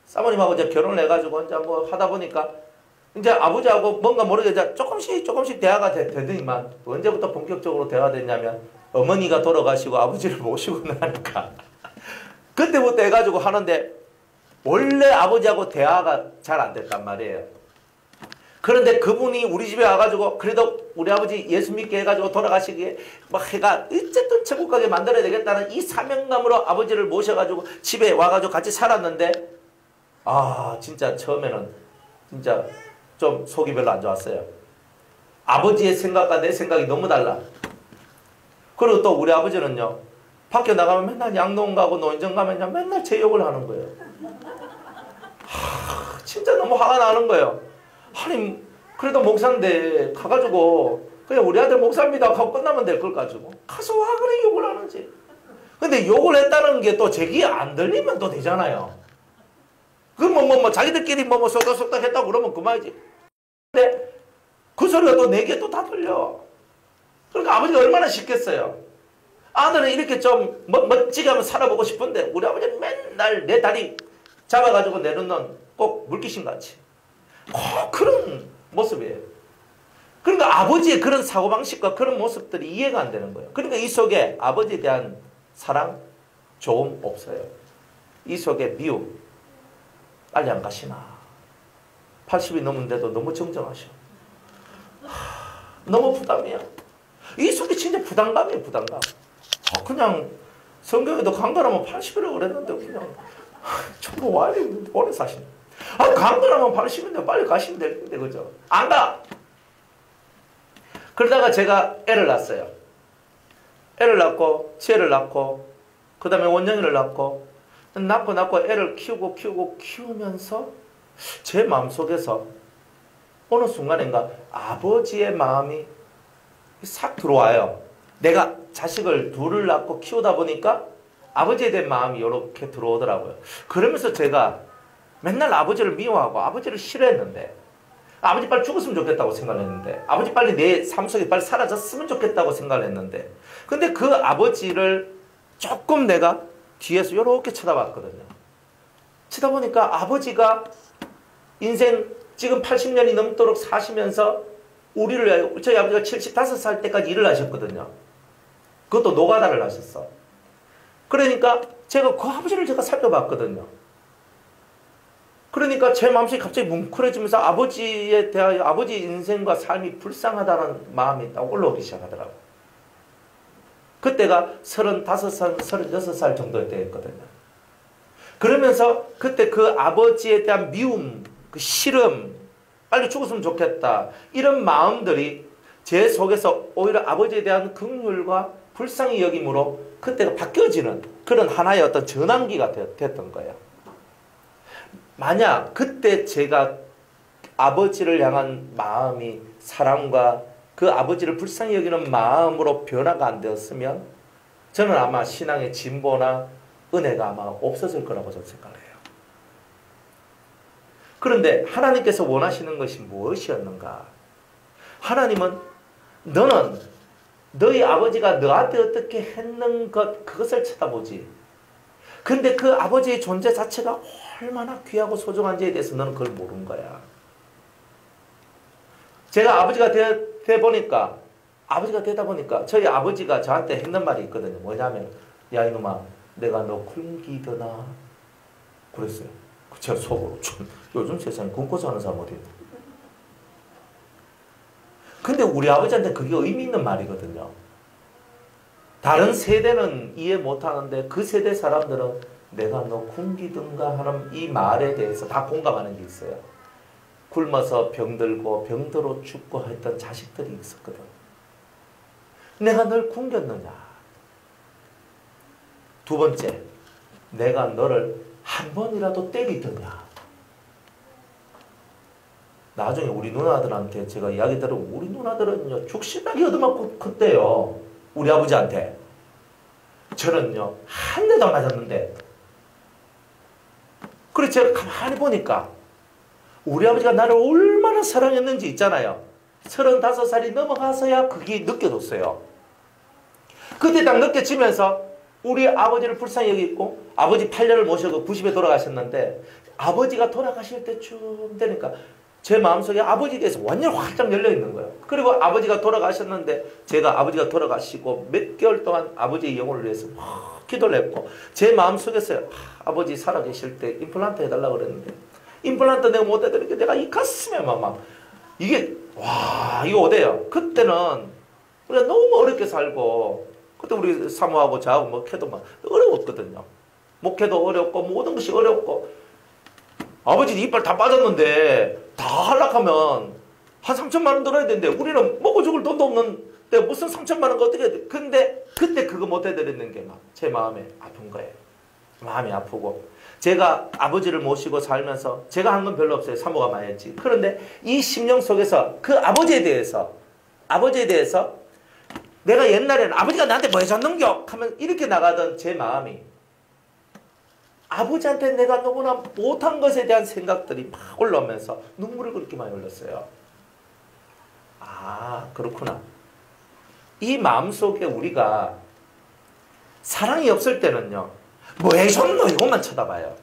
사모님하고 이제 결혼을 해가지고 이제 하다 보니까 이제 아버지하고 뭔가 모르게 이제 조금씩 대화가 되더니만, 언제부터 본격적으로 대화가 됐냐면 어머니가 돌아가시고 아버지를 모시고 나니까 그때부터 해가지고 하는데, 원래 아버지하고 대화가 잘 안 됐단 말이에요. 그런데 그분이 우리 집에 와가지고 그래도 우리 아버지 예수 믿게 해가지고 돌아가시기에 막 해가 어쨌든 천국 가게 만들어야 되겠다는 이 사명감으로 아버지를 모셔가지고 집에 와가지고 같이 살았는데, 진짜 처음에는 진짜 좀 속이 별로 안 좋았어요. 아버지의 생각과 내 생각이 너무 달라. 그리고 또 우리 아버지는요, 밖에 나가면 맨날 양농 가고 노인정 가면 맨날 제 욕을 하는 거예요. 진짜 너무 화가 나는 거예요. 아니, 그래도 목사인데 가가지고 그냥 우리 아들 목사입니다 하고 끝나면 될 걸 가지고 가서 와 그래 욕을 하는지. 근데 욕을 했다는 게 또 제 귀에 안 들리면 또 되잖아요. 자기들끼리 쏙닥쏙닥 했다고 그러면 그만이지. 근데 그 소리가 또 내 귀에 또 다 들려. 그러니까 아버지가 얼마나 싫겠어요. 아들은 이렇게 좀 멋지게 한번 살아보고 싶은데 우리 아버지는 맨날 내 다리 잡아가지고 내놓는 꼭 물귀신 같이 그런 모습이에요. 그러니까 아버지의 그런 사고방식과 그런 모습들이 이해가 안 되는 거예요. 그러니까 이 속에 아버지에 대한 사랑, 조음 없어요. 이 속에 미움. 빨리 안 가시나. 80이 넘은데도 너무 정정하셔. 너무 부담이야. 이 속에 진짜 부담감이에요, 부담감. 그냥 성경에도 강건하면 80이라고 그랬는데 그냥 저거 와 오래 사시네. 강건하면 80인데 빨리 가시면 되는데 그죠? 안 가! 그러다가 제가 애를 낳았어요. 애를 낳고 지혜를 낳고 그 다음에 원영이를 낳고 애를 키우면서 제 마음속에서 어느 순간인가 아버지의 마음이 싹 들어와요. 내가 자식을 둘을 낳고 키우다 보니까 아버지에 대한 마음이 이렇게 들어오더라고요. 그러면서 제가 맨날 아버지를 미워하고 아버지를 싫어했는데 아버지 빨리 죽었으면 좋겠다고 생각했는데 아버지 빨리 내 삶 속에 빨리 사라졌으면 좋겠다고 생각했는데 근데 그 아버지를 조금 내가 뒤에서 이렇게 쳐다봤거든요. 쳐다보니까 아버지가 인생 지금 80년이 넘도록 사시면서 저희 아버지가 75살 때까지 일을 하셨거든요. 그것도 노가다를 하셨어. 그러니까 제가 그 아버지를 제가 살펴봤거든요. 그러니까 제 마음속이 갑자기 뭉클해지면서 아버지에 대하여 아버지 인생과 삶이 불쌍하다는 마음이 딱 올라오기 시작하더라고요. 그때가 35살, 36살 정도 때였거든요. 그러면서 그때 그 아버지에 대한 미움, 그 싫음, 빨리 죽었으면 좋겠다. 이런 마음들이 제 속에서 오히려 아버지에 대한 긍휼과 불쌍히 여김으로 그때가 바뀌어지는 그런 하나의 어떤 전환기가 됐던 거예요. 만약 그때 제가 아버지를 향한 마음이 사랑과 그 아버지를 불쌍히 여기는 마음으로 변화가 안 되었으면 저는 아마 신앙의 진보나 은혜가 아마 없었을 거라고 저는 생각해요. 그런데 하나님께서 원하시는 것이 무엇이었는가? 하나님은 너는 너희 아버지가 너한테 어떻게 했는 그것을 쳐다보지. 근데 그 아버지의 존재 자체가 얼마나 귀하고 소중한지에 대해서 너는 그걸 모르는 거야. 제가 아버지가 되다 보니까 저희 아버지가 저한테 했는 말이 있거든요. 뭐냐면 야 이놈아 내가 너 굶기더나 그랬어요. 제가 속으로 요즘 세상에 굶고 사는 사람 어디 있나. 근데 우리 아버지한테 그게 의미 있는 말이거든요. 다른 세대는 이해 못하는데 그 세대 사람들은 내가 너 굶기든가 하는 이 말에 대해서 다 공감하는 게 있어요. 굶어서 병들고 병들어 죽고 했던 자식들이 있었거든. 내가 널 굶겼느냐. 두 번째, 내가 너를 한 번이라도 때리더냐. 나중에 우리 누나들한테 제가 이야기 들으면 우리 누나들은요 죽신나게 얻어맞고 컸대요. 우리 아버지한테. 저는요 한 대도 안 맞았는데 그래서 제가 가만히 보니까 우리 아버지가 나를 얼마나 사랑했는지 있잖아요. 35살이 넘어가서야 그게 느껴졌어요. 그때 딱 느껴지면서 우리 아버지를 불쌍히 여기고 아버지 8년을 모시고 90에 돌아가셨는데 아버지가 돌아가실 때쯤 되니까 제 마음속에 아버지에 대해서 완전히 활짝 열려있는 거예요. 그리고 아버지가 돌아가셨는데 제가 아버지가 돌아가시고 몇 개월 동안 아버지의 영혼을 위해서 막 기도를 했고 제 마음속에서 아버지 살아계실 때 임플란트 해달라고 그랬는데 임플란트 내가 못 해드리니까 내가 이 가슴에 막 이게 와 이거 어때요? 그때는 우리가 너무 어렵게 살고 그때 우리 사모하고 저하고 목회도 막 어려웠거든요. 목회도 어렵고 모든 것이 어렵고 아버지 이빨 다 빠졌는데 다 하려면 한 3천만 원 들어야 되는데 우리는 먹고 죽을 돈도 없는데 무슨 3천만 원가 어떻게 해야 돼? 근데 그때 그거 못 해드리는 게 막 제 마음에 아픈 거예요. 마음이 아프고 제가 아버지를 모시고 살면서 제가 한 건 별로 없어요. 사모가 많이 했지. 그런데 이 심령 속에서 그 아버지에 대해서 내가 옛날에는 아버지가 나한테 뭐 해줬는겨? 하면 이렇게 나가던 제 마음이 아버지한테 내가 너무나 못한 것에 대한 생각들이 막 올라오면서 눈물을 그렇게 많이 흘렸어요. 아, 그렇구나. 이 마음속에 우리가 사랑이 없을 때는요. 뭐 해줬노? 이것만 쳐다봐요.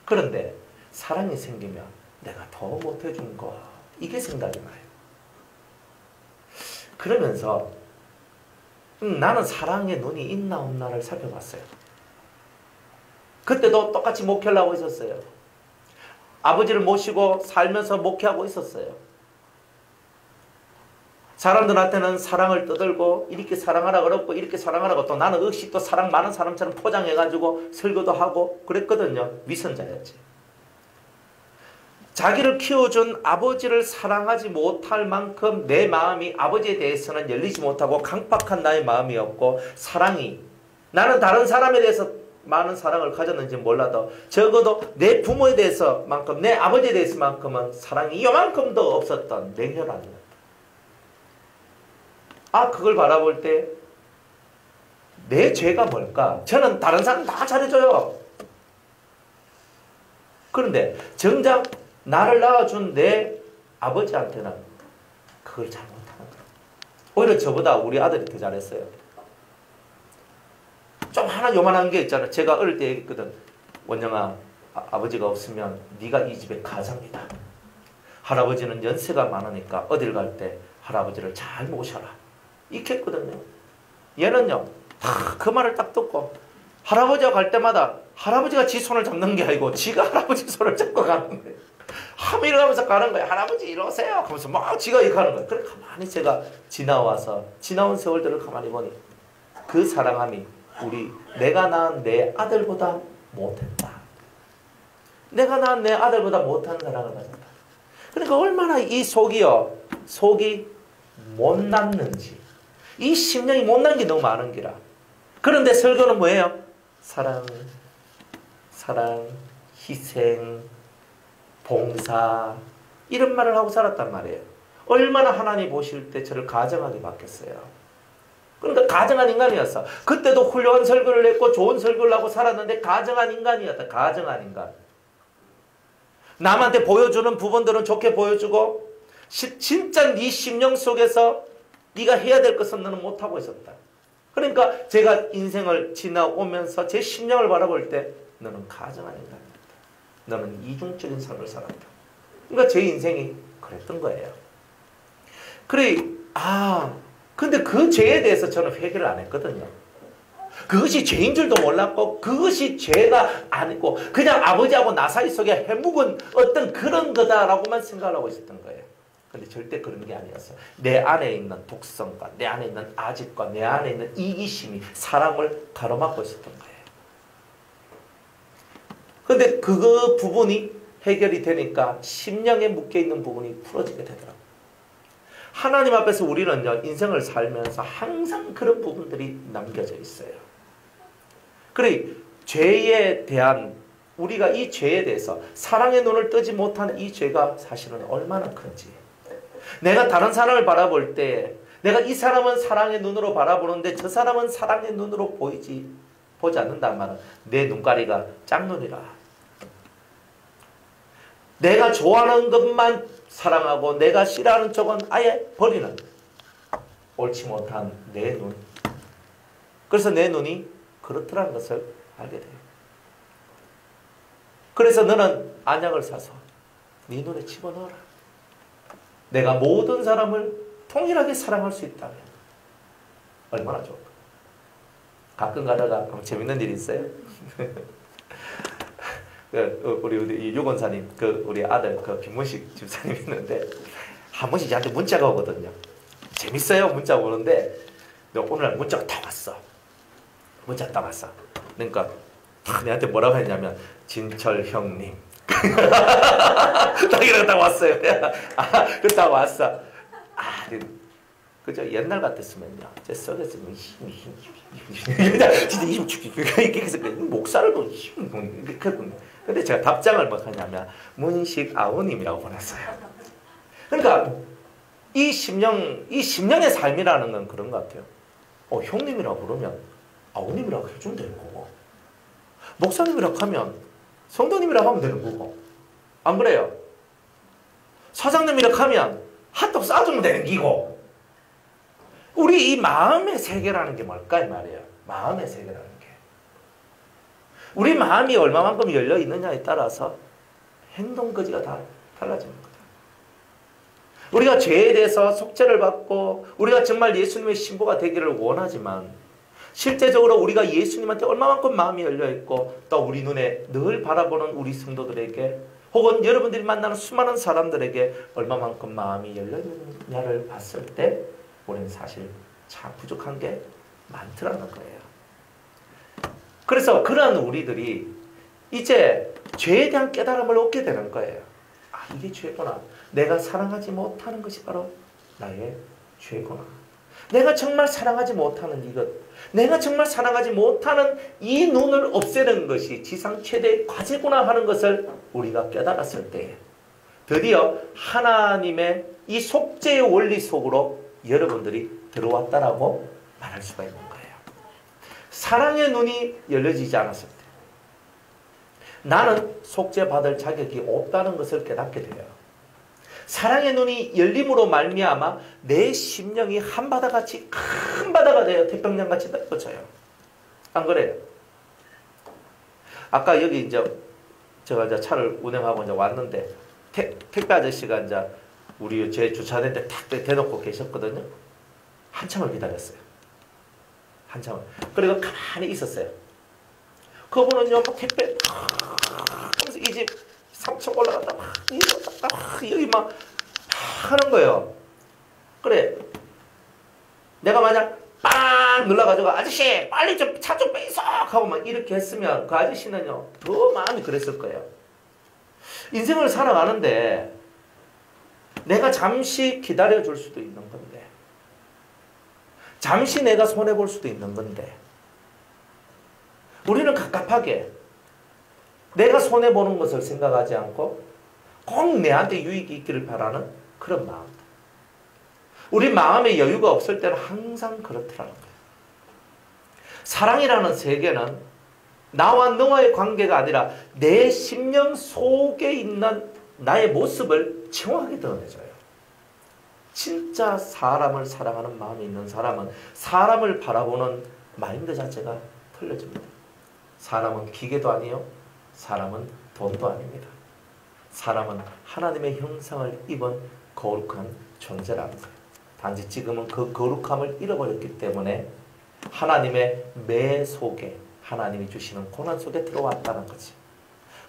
그런데 사랑이 생기면 내가 더 못해준 거 이게 생각이 나요. 그러면서 나는 사랑의 눈이 있나 없나를 살펴봤어요. 그때도 똑같이 목회를 하고 있었어요. 아버지를 모시고 살면서 목회하고 있었어요. 사람들한테는 사랑을 떠들고 이렇게 사랑하라 그랬고 이렇게 사랑하라고 또 나는 역시 또 사랑 많은 사람처럼 포장해가지고 설교도 하고 그랬거든요. 위선자였지. 자기를 키워준 아버지를 사랑하지 못할 만큼 내 마음이 아버지에 대해서는 열리지 못하고 강팍한 나의 마음이었고 사랑이 나는 다른 사람에 대해서 많은 사랑을 가졌는지 몰라도 적어도 내 부모에 대해서만큼 내 아버지에 대해서만큼은 사랑이 요만큼도 없었던 냉혈함이었다. 그걸 바라볼 때 내 죄가 뭘까? 저는 다른 사람 다 잘해줘요. 그런데 정작 나를 낳아준 내 아버지한테는 그걸 잘 못하는 거예요. 오히려 저보다 우리 아들이 더 잘했어요. 좀 하나 요만한 게 있잖아요. 제가 어릴 때 얘기했거든. 원영아, 아버지가 없으면 네가 이 집의 가장이다. 할아버지는 연세가 많으니까 어딜 갈 때 할아버지를 잘 모셔라. 이렇게 했거든요. 얘는요. 그 말을 딱 듣고 할아버지가 갈 때마다 할아버지가 지 손을 잡는 게 아니고 지가 할아버지 손을 잡고 가는 거예요. 하미를 하면서 가는 거예요. 할아버지 이러세요. 하면서 막 지가 이렇게 하는 거예요. 그래 가만히 제가 지나온 세월들을 가만히 보니 그 사랑함이 내가 낳은 내 아들보다 못했다. 내가 낳은 내 아들보다 못한 사랑을 가졌다. 그러니까 얼마나 이 속이 못 낳는지 이 심령이 못난 게 너무 많은 기라. 그런데 설교는 뭐예요? 사랑, 희생, 봉사 이런 말을 하고 살았단 말이에요. 얼마나 하나님 보실 때 저를 가정하게 바뀌었어요. 그러니까 가정한 인간이었어. 그때도 훌륭한 설교를 했고 좋은 설교를 하고 살았는데 가정한 인간이었다. 가정한 인간. 남한테 보여주는 부분들은 좋게 보여주고 진짜 네 심령 속에서 네가 해야 될 것은 너는 못하고 있었다. 그러니까 제가 인생을 지나오면서 제 심령을 바라볼 때 너는 가정한 인간이었다. 너는 이중적인 삶을 살았다. 그러니까 제 인생이 그랬던 거예요. 근데 그 죄에 대해서 저는 회개를 안 했거든요. 그것이 죄인 줄도 몰랐고 그것이 죄가 아니고 그냥 아버지하고 나 사이 속에 해묵은 어떤 그런 거다라고만 생각을 하고 있었던 거예요. 근데 절대 그런 게 아니었어요. 내 안에 있는 독성과 내 안에 있는 아집과 내 안에 있는 이기심이 사랑을 가로막고 있었던 거예요. 근데 그 부분이 해결이 되니까 심령에 묶여있는 부분이 풀어지게 되더라고요. 하나님 앞에서 우리는요, 인생을 살면서 항상 그런 부분들이 남겨져 있어요. 그래, 죄에 대한, 우리가 이 죄에 대해서 사랑의 눈을 뜨지 못한 이 죄가 사실은 얼마나 큰지. 내가 다른 사람을 바라볼 때, 내가 이 사람은 사랑의 눈으로 바라보는데 저 사람은 사랑의 눈으로 보지 않는단 말은 내 눈가리가 짝눈이라. 내가 좋아하는 것만 사랑하고 내가 싫어하는 쪽은 아예 버리는 옳지 못한 내 눈. 그래서 내 눈이 그렇더라는 것을 알게 돼요. 그래서 너는 안약을 사서 네 눈에 집어넣어라. 내가 모든 사람을 통일하게 사랑할 수 있다면 얼마나 좋을까. 가끔 가다가 재밌는 일이 있어요. 우리 유권사님, 우리 아들 김문식 집사님 있는데 한 번씩 저한테 문자가 오거든요. 재밌어요. 문자 오는데 오늘 문자가 다 왔어. 문자 딱 왔어. 그러니까 내한테 뭐라고 했냐면 진철 형님. 딱 이러고 딱 왔어요. 딱 왔어. 그저 옛날 같았으면요. 제 속에서는 진짜 힘 죽기. 그래서 목살을 도 이렇게. 근데 제가 답장을 뭐 하냐면 문식 아우님이라고 보냈어요. 그러니까 이 심령의 삶이라는 건 그런 것 같아요. 형님이라고 그러면 아우님이라고 해주면 되는 거고, 목사님이라고 하면 성도님이라고 하면 되는 거고, 안 그래요? 사장님이라고 하면 핫도그 싸주면 되는 기고. 우리 이 마음의 세계라는 게 뭘까 이 말이에요. 마음의 세계라는 게. 우리 마음이 얼마만큼 열려 있느냐에 따라서 행동거지가 다 달라지는 거다. 우리가 죄에 대해서 속죄를 받고 우리가 정말 예수님의 신부가 되기를 원하지만 실제적으로 우리가 예수님한테 얼마만큼 마음이 열려 있고 또 우리 눈에 늘 바라보는 우리 성도들에게 혹은 여러분들이 만나는 수많은 사람들에게 얼마만큼 마음이 열려있느냐를 봤을 때 우리는 사실 참 부족한 게 많더라는 거예요. 그래서 그러한 우리들이 이제 죄에 대한 깨달음을 얻게 되는 거예요. 아, 이게 죄구나. 내가 사랑하지 못하는 것이 바로 나의 죄구나. 내가 정말 사랑하지 못하는 이것, 내가 정말 사랑하지 못하는 이 눈을 없애는 것이 지상 최대의 과제구나 하는 것을 우리가 깨달았을 때 드디어 하나님의 이 속죄의 원리 속으로 여러분들이 들어왔다라고 말할 수가 있는 거예요. 사랑의 눈이 열려지지 않았을 때 나는 속죄받을 자격이 없다는 것을 깨닫게 돼요. 사랑의 눈이 열림으로 말미암아 내 심령이 한 바다같이 큰 바다가 되어 태평양같이 넓어져요. 안 그래요? 아까 여기 이제 제가 이제 차를 운행하고 이제 왔는데 택배 아저씨가 이제 우리 제 주차된 데 탁 대놓고 계셨거든요. 한참을 기다렸어요. 한참을. 그리고 가만히 있었어요. 그분은요, 막 택배 하면서 이 집 3층 올라갔다 막 여기 막 하는 거예요. 그래. 내가 만약 빵 눌러가지고 아저씨 빨리 좀 차 좀 빼서 하고 막 이렇게 했으면 그 아저씨는요 더 마음이 그랬을 거예요. 인생을 살아가는데 내가 잠시 기다려줄 수도 있는 건데 잠시 내가 손해볼 수도 있는 건데 우리는 갑갑하게 내가 손해보는 것을 생각하지 않고 꼭 내한테 유익이 있기를 바라는 그런 마음. 우리 마음에 여유가 없을 때는 항상 그렇더라는 거예요. 사랑이라는 세계는 나와 너와의 관계가 아니라 내 심령 속에 있는 나의 모습을 정확하게 드러내줘요. 진짜 사람을 사랑하는 마음이 있는 사람은 사람을 바라보는 마인드 자체가 틀려집니다. 사람은 기계도 아니요. 사람은 돈도 아닙니다. 사람은 하나님의 형상을 입은 거룩한 존재라는 거예요. 단지 지금은 그 거룩함을 잃어버렸기 때문에 하나님의 매 속에 하나님이 주시는 고난 속에 들어왔다는 거지.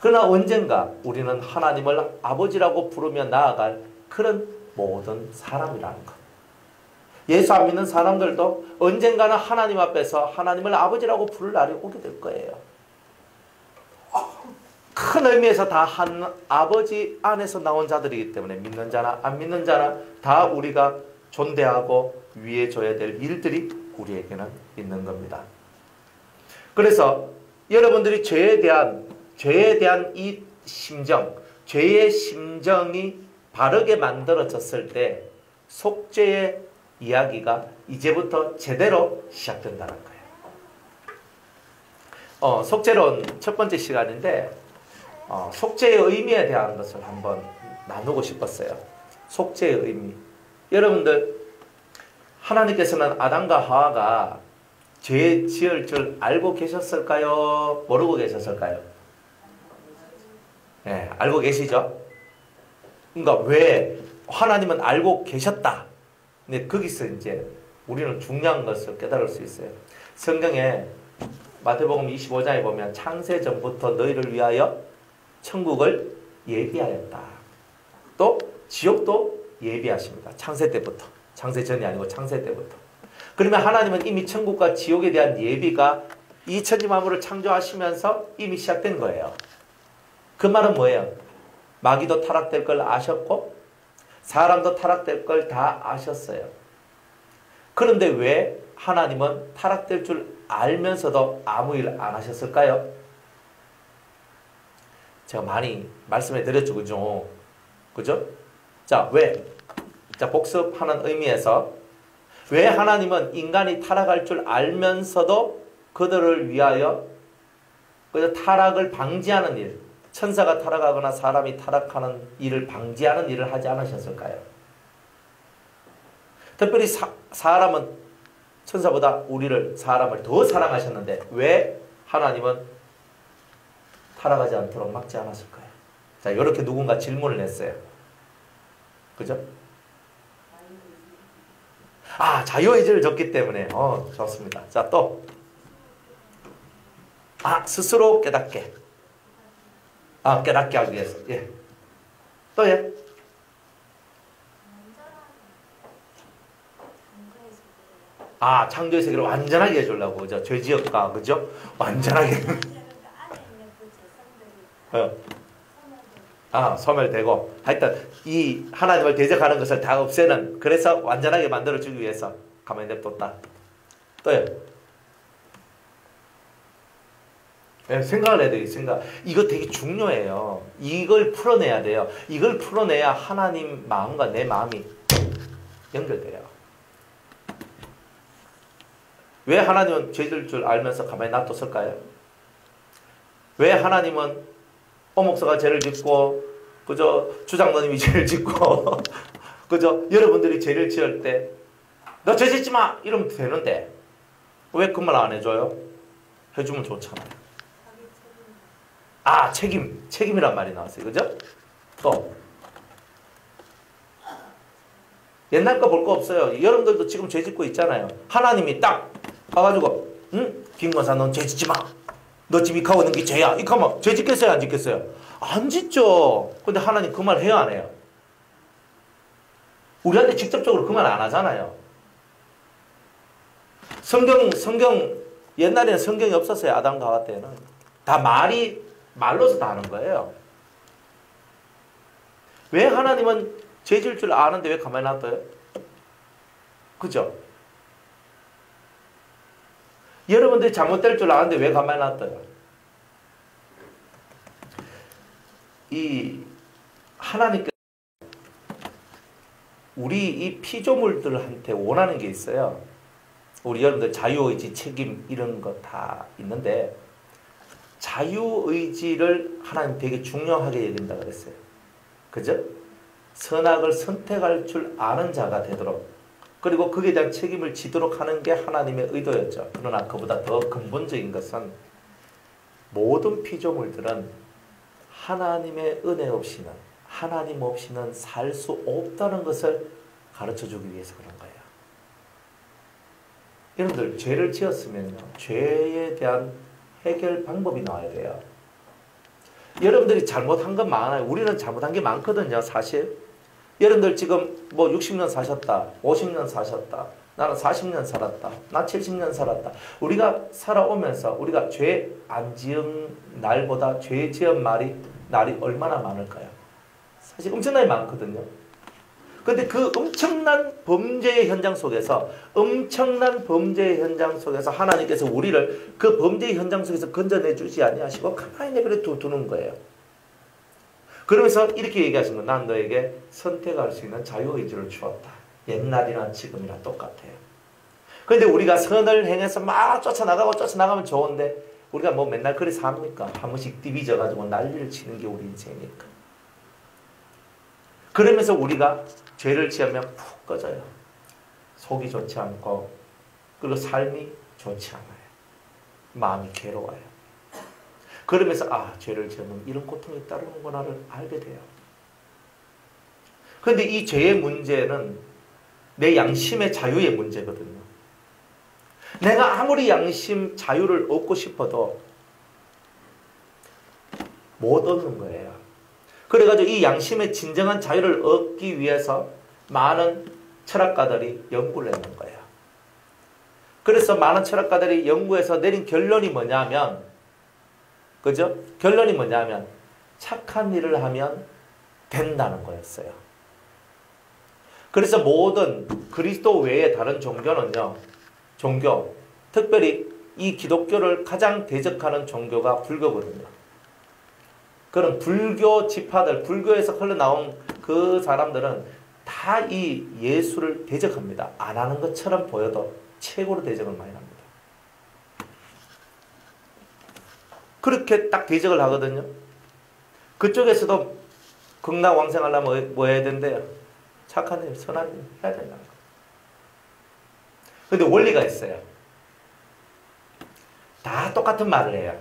그러나 언젠가 우리는 하나님을 아버지라고 부르며 나아갈 그런 모든 사람이라는 것. 예수 안 믿는 사람들도 언젠가는 하나님 앞에서 하나님을 아버지라고 부를 날이 오게 될 거예요. 큰 의미에서 다 한 아버지 안에서 나온 자들이기 때문에 믿는 자나 안 믿는 자나 다 우리가 존대하고 위해줘야 될 일들이 우리에게는 있는 겁니다. 그래서 여러분들이 죄에 대한 이 심정, 죄의 심정이 바르게 만들어졌을 때 속죄의 이야기가 이제부터 제대로 시작된다는 거예요. 속죄론 첫 번째 시간인데 속죄의 의미에 대한 것을 한번 나누고 싶었어요. 속죄의 의미. 여러분들 하나님께서는 아담과 하와가 죄 지을 줄 알고 계셨을까요? 모르고 계셨을까요? 네, 알고 계시죠? 그러니까 왜 하나님은 알고 계셨다. 근데 거기서 이제 우리는 중요한 것을 깨달을 수 있어요. 성경에 마태복음 25장에 보면 창세 전부터 너희를 위하여 천국을 예비하였다. 또 지옥도 예비하십니다. 창세 때부터. 창세 전이 아니고 창세 때부터. 그러면 하나님은 이미 천국과 지옥에 대한 예비가 이 천지 만물을 창조하시면서 이미 시작된 거예요. 그 말은 뭐예요? 마귀도 타락될 걸 아셨고 사람도 타락될 걸 다 아셨어요. 그런데 왜 하나님은 타락될 줄 알면서도 아무 일 안 하셨을까요? 제가 많이 말씀해 드렸죠. 그죠? 그죠? 자, 왜? 자, 복습하는 의미에서 왜 하나님은 인간이 타락할 줄 알면서도 그들을 위하여 타락을 방지하는 일, 천사가 타락하거나 사람이 타락하는 일을 방지하는 일을 하지 않으셨을까요? 특별히 사람은 천사보다 사람을 더 사랑하셨는데 왜 하나님은 타락하지 않도록 막지 않았을까요? 자, 이렇게 누군가 질문을 했어요. 그죠? 자유의지를 줬기 때문에. 좋습니다. 자, 또. 스스로 깨닫게. 깨닫게 하기 위해서. 예. 또 예. 창조의 세계를 완전하게 해주려고, 그죠? 죄지역과, 그죠? 완전하게. 소멸되고. 하여튼, 이 하나님을 대적하는 것을 다 없애는, 그래서 완전하게 만들어주기 위해서 가만히 냅뒀다. 또요. 네, 생각을 해야 돼요, 생각. 이거 되게 중요해요. 이걸 풀어내야 돼요. 이걸 풀어내야 하나님 마음과 내 마음이 연결돼요. 왜 하나님은 죄질 줄 알면서 가만히 놔뒀을까요? 왜 하나님은 목사가 죄를 짓고, 그저 주장로님이 죄를 짓고, 그저 여러분들이 죄를 지을 때, 너 죄 짓지 마! 이러면 되는데, 왜 그 말 안 해줘요? 해주면 좋잖아요. 책임이란 말이 나왔어요. 그죠? 또, 옛날 거 볼 거 없어요. 여러분들도 지금 죄 짓고 있잖아요. 하나님이 딱 가가지고, 김권사 넌 죄 짓지 마. 너 지금 이카고 있는 게 죄야. 이카면 죄 짓겠어요? 안 짓겠어요? 안 짓죠. 근데 하나님 그 말 해요? 안 해요? 우리한테 직접적으로 그 말 안 하잖아요. 성경, 옛날에는 성경이 없었어요. 아담과 하와 때는. 다 말로서 다 하는 거예요. 왜 하나님은 죄 지을 줄 아는데 왜 가만히 놔둬요? 그죠? 여러분들이 잘못될 줄 아는데 왜 가만히 놔둬요? 이 하나님께 우리 이 피조물들한테 원하는 게 있어요. 우리 여러분들 자유의지, 책임 이런 거 다 있는데 자유의지를 하나님 되게 중요하게 여긴다 그랬어요. 그죠? 선악을 선택할 줄 아는 자가 되도록, 그리고 거기에 대한 책임을 지도록 하는 게 하나님의 의도였죠. 그러나 그보다 더 근본적인 것은 모든 피조물들은 하나님의 은혜 없이는, 하나님 없이는 살 수 없다는 것을 가르쳐주기 위해서 그런 거예요. 여러분들 죄를 지었으면요, 죄에 대한 해결 방법이 나와야 돼요. 여러분들이 잘못한 건 많아요. 우리는 잘못한 게 많거든요, 사실. 여러분들 지금 뭐 60년 사셨다, 50년 사셨다, 나는 40년 살았다, 나 70년 살았다. 우리가 살아오면서 우리가 죄 안 지은 날보다 죄 지은 날이 얼마나 많을까요? 사실 엄청나게 많거든요. 근데 그 엄청난 범죄의 현장 속에서 하나님께서 우리를 그 범죄의 현장 속에서 건져내 주지 아니하시고 가만히 내버려 두는 거예요. 그러면서 이렇게 얘기하신 거예요. 난 너에게 선택할 수 있는 자유의지를 주었다. 옛날이나 지금이나 똑같아요. 그런데 우리가 선을 행해서 막 쫓아나가면 좋은데 우리가 뭐 맨날 그리 삽니까? 한 번씩 디비져가지고 난리를 치는 게 우리 인생이니까. 그러면서 우리가 죄를 지으면 푹 꺼져요. 속이 좋지 않고, 그리고 삶이 좋지 않아요. 마음이 괴로워요. 그러면서 죄를 지으면 이런 고통이 따르는구나를 알게 돼요. 그런데 이 죄의 문제는 내 양심의 자유의 문제거든요. 내가 아무리 양심 자유를 얻고 싶어도 못 얻는 거예요. 그래가지고 이 양심의 진정한 자유를 얻기 위해서 많은 철학가들이 연구를 했는 거예요. 그래서 많은 철학가들이 연구해서 내린 결론이 뭐냐면, 그죠? 결론이 뭐냐면 착한 일을 하면 된다는 거였어요. 그래서 모든 그리스도 외의 다른 종교는요, 특별히 이 기독교를 가장 대적하는 종교가 불교거든요. 그런 불교 지파들, 불교에서 흘러나온 그 사람들은 다 이 예수를 대적합니다. 안 하는 것처럼 보여도 최고로 대적을 많이 합니다. 그렇게 딱 대적을 하거든요. 그쪽에서도 극락왕생하려면 뭐 해야 된대요? 착한 일, 선한 일 해야 된다는 거예요. 근데 원리가 있어요. 다 똑같은 말을 해요.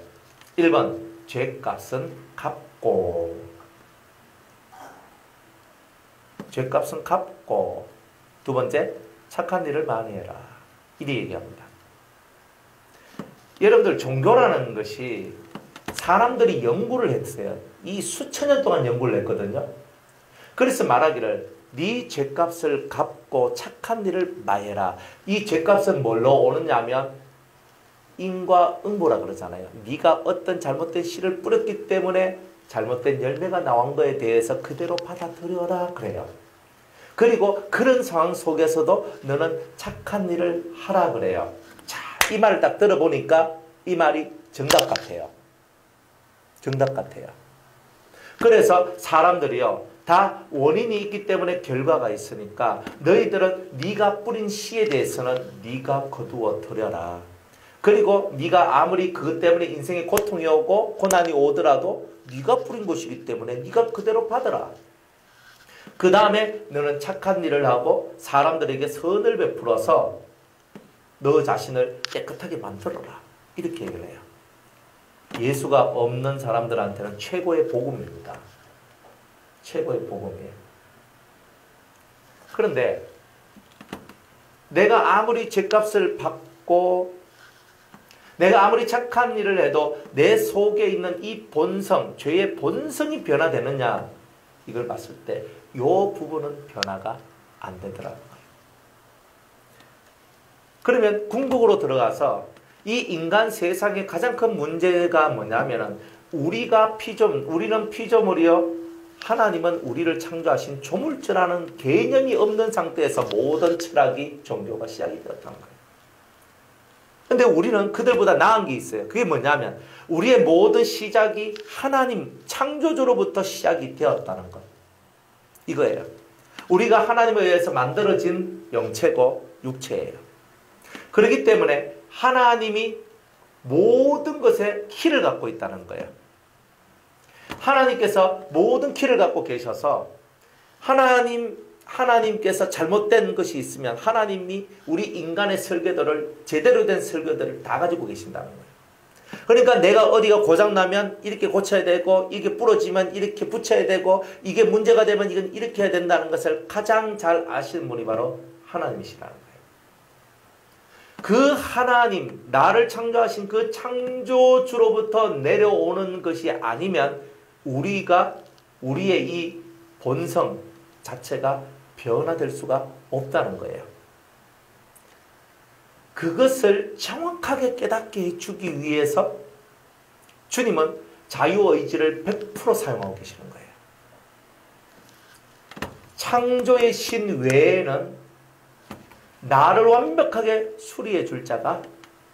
1번, 죄값은 갚고. 죄값은 갚고. 두 번째, 착한 일을 많이 해라. 이리 얘기합니다. 여러분들 종교라는 것이 사람들이 연구를 했어요. 이 수천 년 동안 연구를 했거든요. 그래서 말하기를 네 죄값을 갚고 착한 일을 마해라. 이 죄값은 뭘로 오느냐면 인과응보라 그러잖아요. 네가 어떤 잘못된 씨를 뿌렸기 때문에 잘못된 열매가 나온 거에 대해서 그대로 받아들여라 그래요. 그리고 그런 상황 속에서도 너는 착한 일을 하라 그래요. 자, 이 말을 딱 들어보니까 이 말이 정답 같아요. 정답 같아요. 그래서 사람들이요, 다 원인이 있기 때문에 결과가 있으니까 너희들은 네가 뿌린 씨에 대해서는 네가 거두어 들여라. 그리고 네가 아무리 그것 때문에 인생에 고통이 오고 고난이 오더라도 네가 뿌린 것이기 때문에 네가 그대로 받아라. 그 다음에 너는 착한 일을 하고 사람들에게 선을 베풀어서 너 자신을 깨끗하게 만들어라. 이렇게 얘기를 해요. 예수가 없는 사람들한테는 최고의 복음입니다. 최고의 복음이에요. 그런데 내가 아무리 죄값을 받고 내가 아무리 착한 일을 해도 내 속에 있는 이 본성, 죄의 본성이 변화되느냐, 이걸 봤을 때 이 부분은 변화가 안 되더라고요. 그러면 궁극으로 들어가서 이 인간 세상의 가장 큰 문제가 뭐냐면은 우리는 피조물이요, 하나님은 우리를 창조하신 조물주라는 개념이 없는 상태에서 모든 철학이 종교가 시작이 되었다는 거예요. 근데 우리는 그들보다 나은 게 있어요. 그게 뭐냐면 우리의 모든 시작이 하나님 창조주로부터 시작이 되었다는 것. 이거예요. 우리가 하나님에 의해서 만들어진 영체고 육체예요. 그렇기 때문에 하나님이 모든 것에 키를 갖고 있다는 거예요. 하나님께서 모든 키를 갖고 계셔서 하나님께서 잘못된 것이 있으면 하나님이 우리 인간의 설계도를, 제대로 된 설계도를 다 가지고 계신다는 거예요. 그러니까 내가 어디가 고장나면 이렇게 고쳐야 되고, 이게 부러지면 이렇게 붙여야 되고, 이게 문제가 되면 이건 이렇게 해야 된다는 것을 가장 잘 아시는 분이 바로 하나님이시라는 거예요. 그 하나님, 나를 창조하신 그 창조주로부터 내려오는 것이 아니면 우리의 이 본성 자체가 변화될 수가 없다는 거예요. 그것을 정확하게 깨닫게 해주기 위해서 주님은 자유의지를 100% 사용하고 계시는 거예요. 창조의 신 외에는 나를 완벽하게 수리해 줄 자가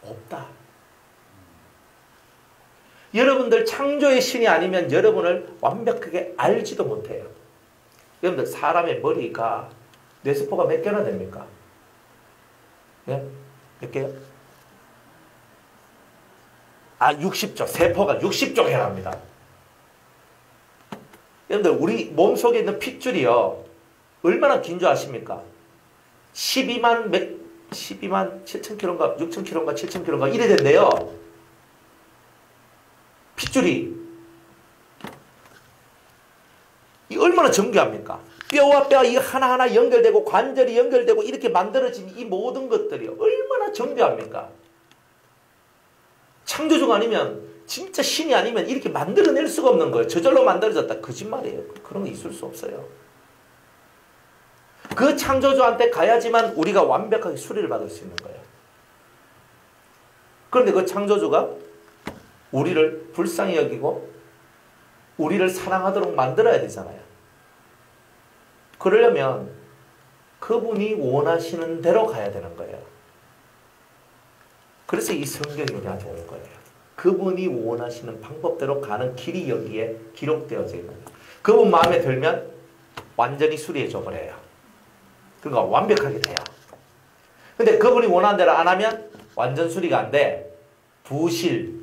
없다. 여러분들 창조의 신이 아니면 여러분을 완벽하게 알지도 못해요. 여러분들 사람의 머리가 뇌세포가 몇 개나 됩니까? 네? 몇 개요? 60조. 세포가 60조 개나 합니다. 여러분들 우리 몸속에 있는 핏줄이요, 얼마나 긴 줄 아십니까? 12만 7,000km인가 6,000km인가 7,000km인가 이래 된대요. 핏줄이. 이 얼마나 정교합니까? 뼈와 뼈 이 하나하나 연결되고 관절이 연결되고 이렇게 만들어진 이 모든 것들이 얼마나 정교합니까? 창조주가 아니면, 진짜 신이 아니면 이렇게 만들어낼 수가 없는 거예요. 저절로 만들어졌다. 거짓말이에요. 그런 거 있을 수 없어요. 그 창조주한테 가야지만 우리가 완벽하게 수리를 받을 수 있는 거예요. 그런데 그 창조주가 우리를 불쌍히 여기고 우리를 사랑하도록 만들어야 되잖아요. 그러려면 그분이 원하시는 대로 가야 되는 거예요. 그래서 이 성경이 우리한테 온 거예요. 그분이 원하시는 방법대로 가는 길이 여기에 기록되어져 있는 거예요. 그분 마음에 들면 완전히 수리해 줘버려요. 그러니까 완벽하게 돼요. 근데 그분이 원하는 대로 안 하면 완전 수리가 안 돼. 부실.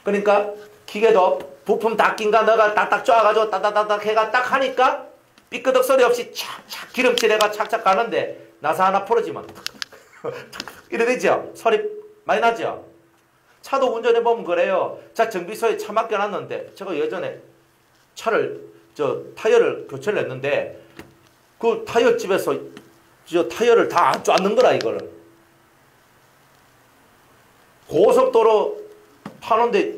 그러니까 기계도 부품 다 낀가 너가 딱딱 쪼아가지고 딱딱딱딱 해가 딱 하니까 삐끄덕 소리 없이 착착 기름칠해가 착착 가는데 나사 하나 풀어지면 이래 되죠? 소리 많이 나죠? 차도 운전해보면 그래요. 자, 정비소에 차 맡겨놨는데 제가 예전에 타이어를 교체를 했는데 그 타이어집에서 타이어를 다 안 쪼는 거라 이거를. 고속도로 파는데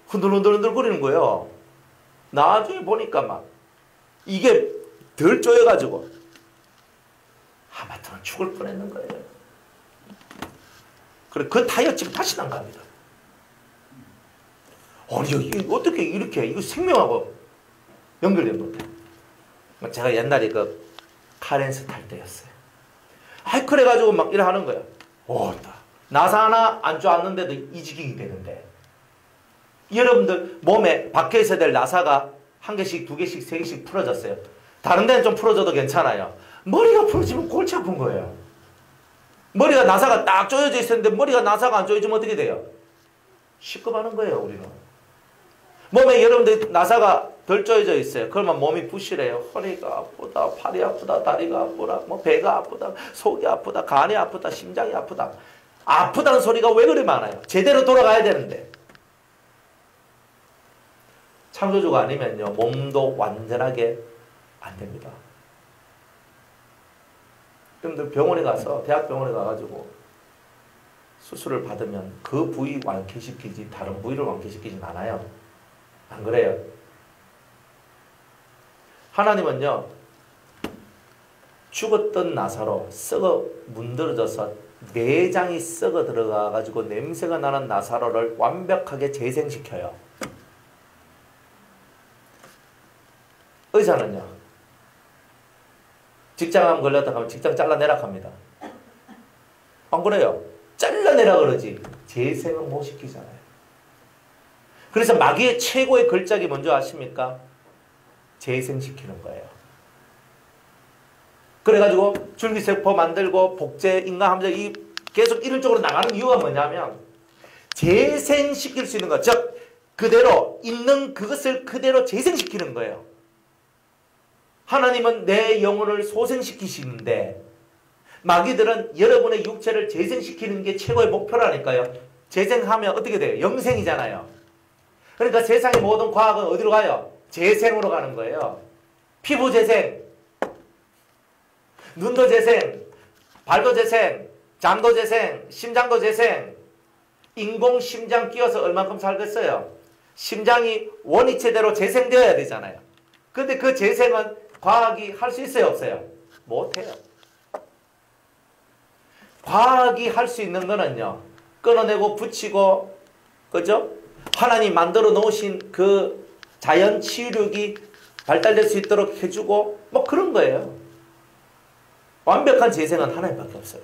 흔들흔들흔들거리는 거예요. 나중에 보니까 막 이게 덜 쪼여가지고 하마터면 죽을 뻔했는 거예요. 그래 그 타이어 지금 다시 난갑니다. 아니 이게 어떻게 이렇게 이거 생명하고 연결된 건데? 제가 옛날에 그 카렌스 탈 때였어요. 아이 그래가지고 막 이래 하는 거야. 나사 하나 안 좋았는데도 이 지경이 되는데 여러분들 몸에 박혀 있어야 될 나사가 한 개씩, 두 개씩, 세 개씩 풀어졌어요. 다른 데는 좀 풀어져도 괜찮아요. 머리가 풀어지면 골치 아픈 거예요. 머리가 나사가 딱 조여져 있었는데 머리가 나사가 안 조여지면 어떻게 돼요? 시급하는 거예요, 우리는. 몸에 여러분들 나사가 덜 조여져 있어요. 그러면 몸이 부실해요. 허리가 아프다, 팔이 아프다, 다리가 아프다, 뭐 배가 아프다, 속이 아프다, 간이 아프다, 심장이 아프다. 아프다는 소리가 왜 그리 많아요? 제대로 돌아가야 되는데. 창조주가 아니면요, 몸도 완전하게 안 됩니다. 여러분들 병원에 가서, 대학병원에 가가지고 수술을 받으면 그 부위 완쾌시키지 다른 부위를 완쾌시키진 않아요. 안 그래요? 하나님은요, 죽었던 나사로 썩어 문드러져서 내장이 썩어 들어가가지고 냄새가 나는 나사로를 완벽하게 재생시켜요. 의사는요, 직장암 걸렸다 하면 직장 잘라내라 합니다. 안 그래요? 잘라내라 그러지 재생은 못 시키잖아요. 그래서 마귀의 최고의 걸작이 뭔지 아십니까? 재생시키는 거예요. 그래가지고 줄기세포 만들고 복제, 인간함정 계속 이런 쪽으로 나가는 이유가 뭐냐면 재생시킬 수 있는 것, 즉 그대로 있는 그것을 그대로 재생시키는 거예요. 하나님은 내 영혼을 소생시키시는데 마귀들은 여러분의 육체를 재생시키는 게 최고의 목표라니까요. 재생하면 어떻게 돼요? 영생이잖아요. 그러니까 세상의 모든 과학은 어디로 가요? 재생으로 가는 거예요. 피부 재생, 눈도 재생, 발도 재생, 잠도 재생, 심장도 재생. 인공 심장 끼워서 얼만큼 살겠어요? 심장이 원위치대로 재생되어야 되잖아요. 근데 그 재생은 과학이 할 수 있어요, 없어요? 못해요. 과학이 할 수 있는 거는요, 끊어내고 붙이고, 그죠? 하나님 만들어 놓으신 그 자연 치유력이 발달될 수 있도록 해주고, 뭐 그런 거예요. 완벽한 재생은 하나님밖에 없어요.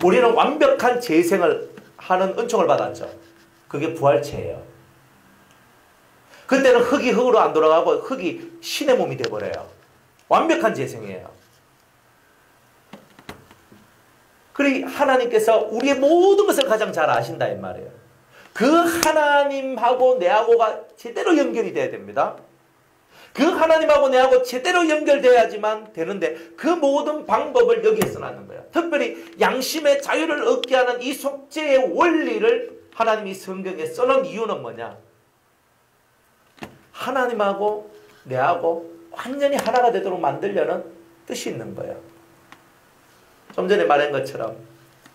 우리는 완벽한 재생을 하는 은총을 받았죠. 그게 부활체예요. 그때는 흙이 흙으로 안 돌아가고 흙이 신의 몸이 돼버려요. 완벽한 재생이에요. 그러니 하나님께서 우리의 모든 것을 가장 잘 아신다 이 말이에요. 그 하나님하고 내하고가 제대로 연결이 돼야 됩니다. 그 하나님하고 내하고 제대로 연결돼야지만 되는데 그 모든 방법을 여기에 써놨는 거예요. 특별히 양심의 자유를 얻게 하는 이 속죄의 원리를 하나님이 성경에 써놓은 이유는 뭐냐? 하나님하고 내하고 완전히 하나가 되도록 만들려는 뜻이 있는 거예요. 좀 전에 말한 것처럼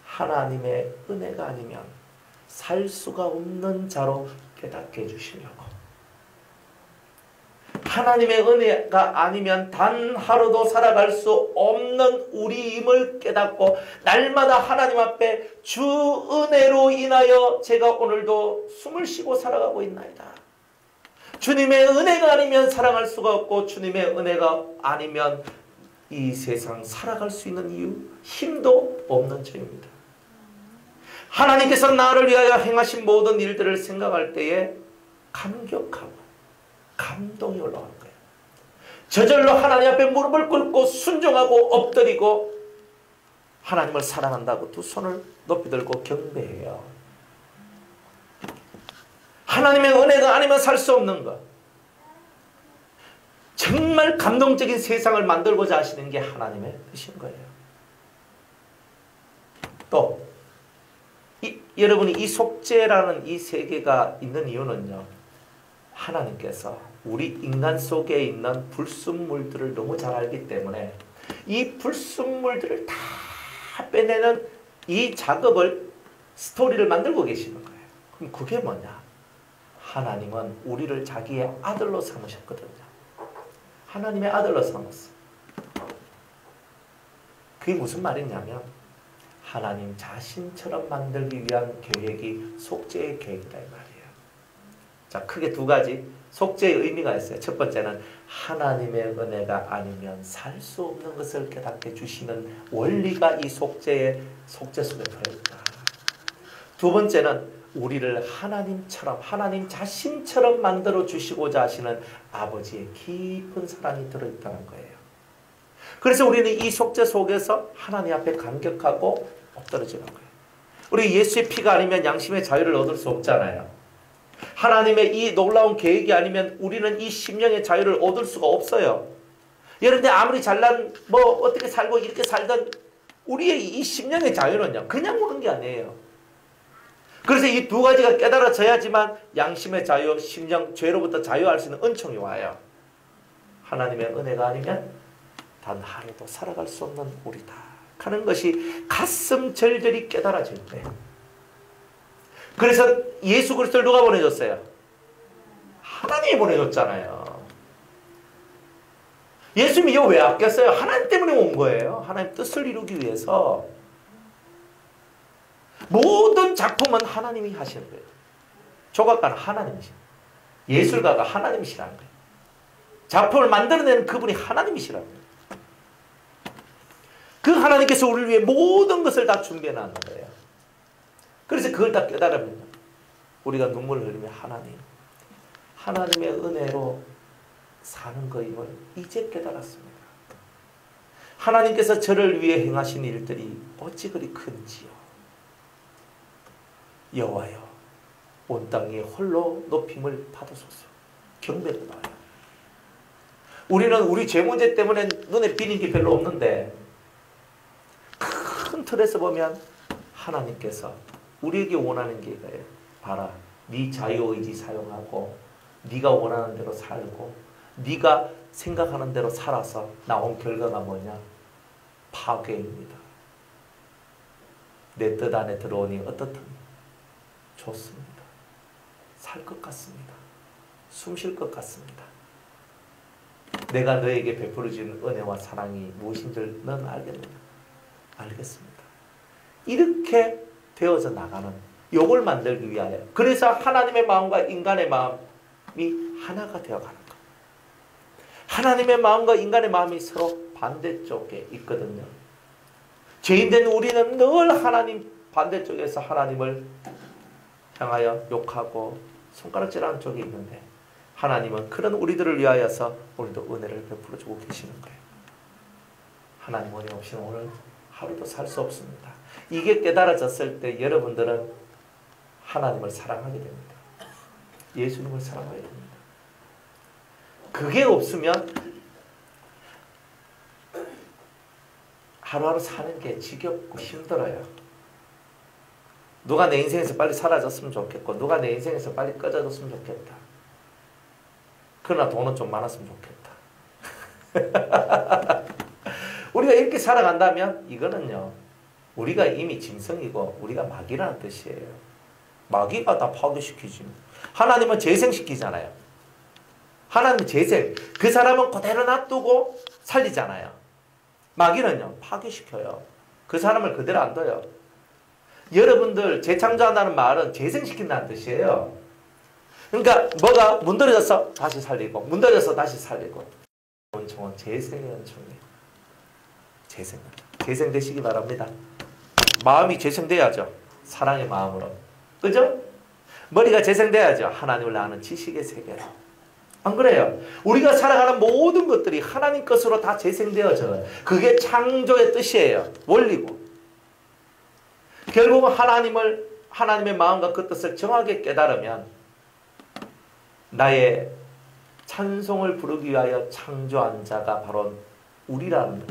하나님의 은혜가 아니면 살 수가 없는 자로 깨닫게 해주시려고. 하나님의 은혜가 아니면 단 하루도 살아갈 수 없는 우리임을 깨닫고 날마다 하나님 앞에 주 은혜로 인하여 제가 오늘도 숨을 쉬고 살아가고 있나이다. 주님의 은혜가 아니면 사랑할 수가 없고 주님의 은혜가 아니면 이 세상 살아갈 수 있는 이유, 힘도 없는 죄입니다. 하나님께서 나를 위하여 행하신 모든 일들을 생각할 때에 감격하고 감동이 올라오는 거예요. 저절로 하나님 앞에 무릎을 꿇고 순종하고 엎드리고 하나님을 사랑한다고 두 손을 높이 들고 경배해요. 하나님의 은혜가 아니면 살 수 없는 것. 정말 감동적인 세상을 만들고자 하시는 게 하나님의 뜻인 거예요. 또 여러분이 이 속죄라는 이 세계가 있는 이유는요, 하나님께서 우리 인간 속에 있는 불순물들을 너무 잘 알기 때문에 이 불순물들을 다 빼내는 이 작업을, 스토리를 만들고 계시는 거예요. 그럼 그게 뭐냐? 하나님은 우리를 자기의 아들로 삼으셨거든요. 하나님의 아들로 삼았어. 그게 무슨 말이냐면 하나님 자신처럼 만들기 위한 계획이 속죄의 계획이다 이 말이에요. 자, 크게 두 가지 속죄의 의미가 있어요. 첫 번째는 하나님의 은혜가 아니면 살 수 없는 것을 깨닫게 주시는 원리가 이 속죄 속에 들어있다. 두 번째는 우리를 하나님처럼 하나님 자신처럼 만들어 주시고자 하시는 아버지의 깊은 사랑이 들어있다는 거예요. 그래서 우리는 이 속죄 속에서 하나님 앞에 감격하고 엎드러지는 거예요. 우리 예수의 피가 아니면 양심의 자유를 얻을 수 없잖아요. 하나님의 이 놀라운 계획이 아니면 우리는 이 심령의 자유를 얻을 수가 없어요. 여러분들 아무리 잘난 어떻게 살고 이렇게 살던 우리의 이 심령의 자유는요 그냥 오는 게 아니에요. 그래서 이 두 가지가 깨달아져야지만 양심의 자유, 심령, 죄로부터 자유할 수 있는 은총이 와요. 하나님의 은혜가 아니면 단 하루도 살아갈 수 없는 우리다 하는 것이 가슴 절절히 깨달아질 때, 그래서 예수 그리스도를 누가 보내줬어요? 하나님이 보내줬잖아요. 예수님이 이거 왜 아꼈어요? 하나님 때문에 온 거예요. 하나님 뜻을 이루기 위해서. 모든 작품은 하나님이 하시는 거예요. 조각가는 하나님이시고 예술가가 하나님이시라는 거예요. 작품을 만들어내는 그분이 하나님이시라는 거예요. 그 하나님께서 우리를 위해 모든 것을 다 준비해 놨는 거예요. 그래서 그걸 다 깨달으면 우리가 눈물을 흘리며 하나님의 은혜로 사는 거임을 이제 깨달았습니다. 하나님께서 저를 위해 행하신 일들이 어찌 그리 큰지요. 여호와여 온 땅에 홀로 높임을 받으소서. 경배를 봐요. 우리는 우리 죄 문제 때문에 눈에 띄는 게 별로 없는데 큰 틀에서 보면 하나님께서 우리에게 원하는 게 이거예요. 봐라, 네 자유의지 사용하고 네가 원하는 대로 살고 네가 생각하는 대로 살아서 나온 결과가 뭐냐? 파괴입니다. 내 뜻 안에 들어오니 어떻습니까? 좋습니다. 살 것 같습니다. 숨 쉴 것 같습니다. 내가 너에게 베풀어 준 은혜와 사랑이 무엇인지 넌 알겠느냐? 알겠습니다. 이렇게 되어져 나가는 요걸 만들기 위하여, 그래서 하나님의 마음과 인간의 마음이 하나가 되어가는 것. 하나님의 마음과 인간의 마음이 서로 반대쪽에 있거든요. 죄인된 우리는 늘 하나님 반대쪽에서 하나님을 향하여 욕하고 손가락질하는 쪽에 있는데 하나님은 그런 우리들을 위하여서 오늘도 은혜를 베풀어 주고 계시는 거예요. 하나님 은혜 없이는 오늘 하루도 살 수 없습니다. 이게 깨달아졌을 때 여러분들은 하나님을 사랑하게 됩니다. 예수님을 사랑하게 됩니다. 그게 없으면 하루하루 사는 게 지겹고 힘들어요. 누가 내 인생에서 빨리 사라졌으면 좋겠고 누가 내 인생에서 빨리 꺼져졌으면 좋겠다. 그러나 돈은 좀 많았으면 좋겠다. 우리가 이렇게 살아간다면 이거는요, 우리가 이미 짐승이고 우리가 마귀라는 뜻이에요. 마귀가 다 파괴시키지. 하나님은 재생시키잖아요. 하나님은 재생. 그 사람은 그대로 놔두고 살리잖아요. 마귀는요, 파괴시켜요. 그 사람을 그대로 안 둬요. 여러분들 재창조한다는 말은 재생시킨다는 뜻이에요. 그러니까 뭐가 문드러져서 다시 살리고 문드러져서 다시 살리고. 은총은 재생의 은총이에요. 재생되시기 바랍니다. 마음이 재생돼야죠. 사랑의 마음으로. 그죠? 머리가 재생돼야죠. 하나님을 아는 지식의 세계로. 안 그래요? 우리가 살아가는 모든 것들이 하나님 것으로 다 재생되어져요. 그게 창조의 뜻이에요. 원리고. 결국은 하나님의 마음과 그 뜻을 정확하게 깨달으면 나의 찬송을 부르기 위하여 창조한 자가 바로 우리라는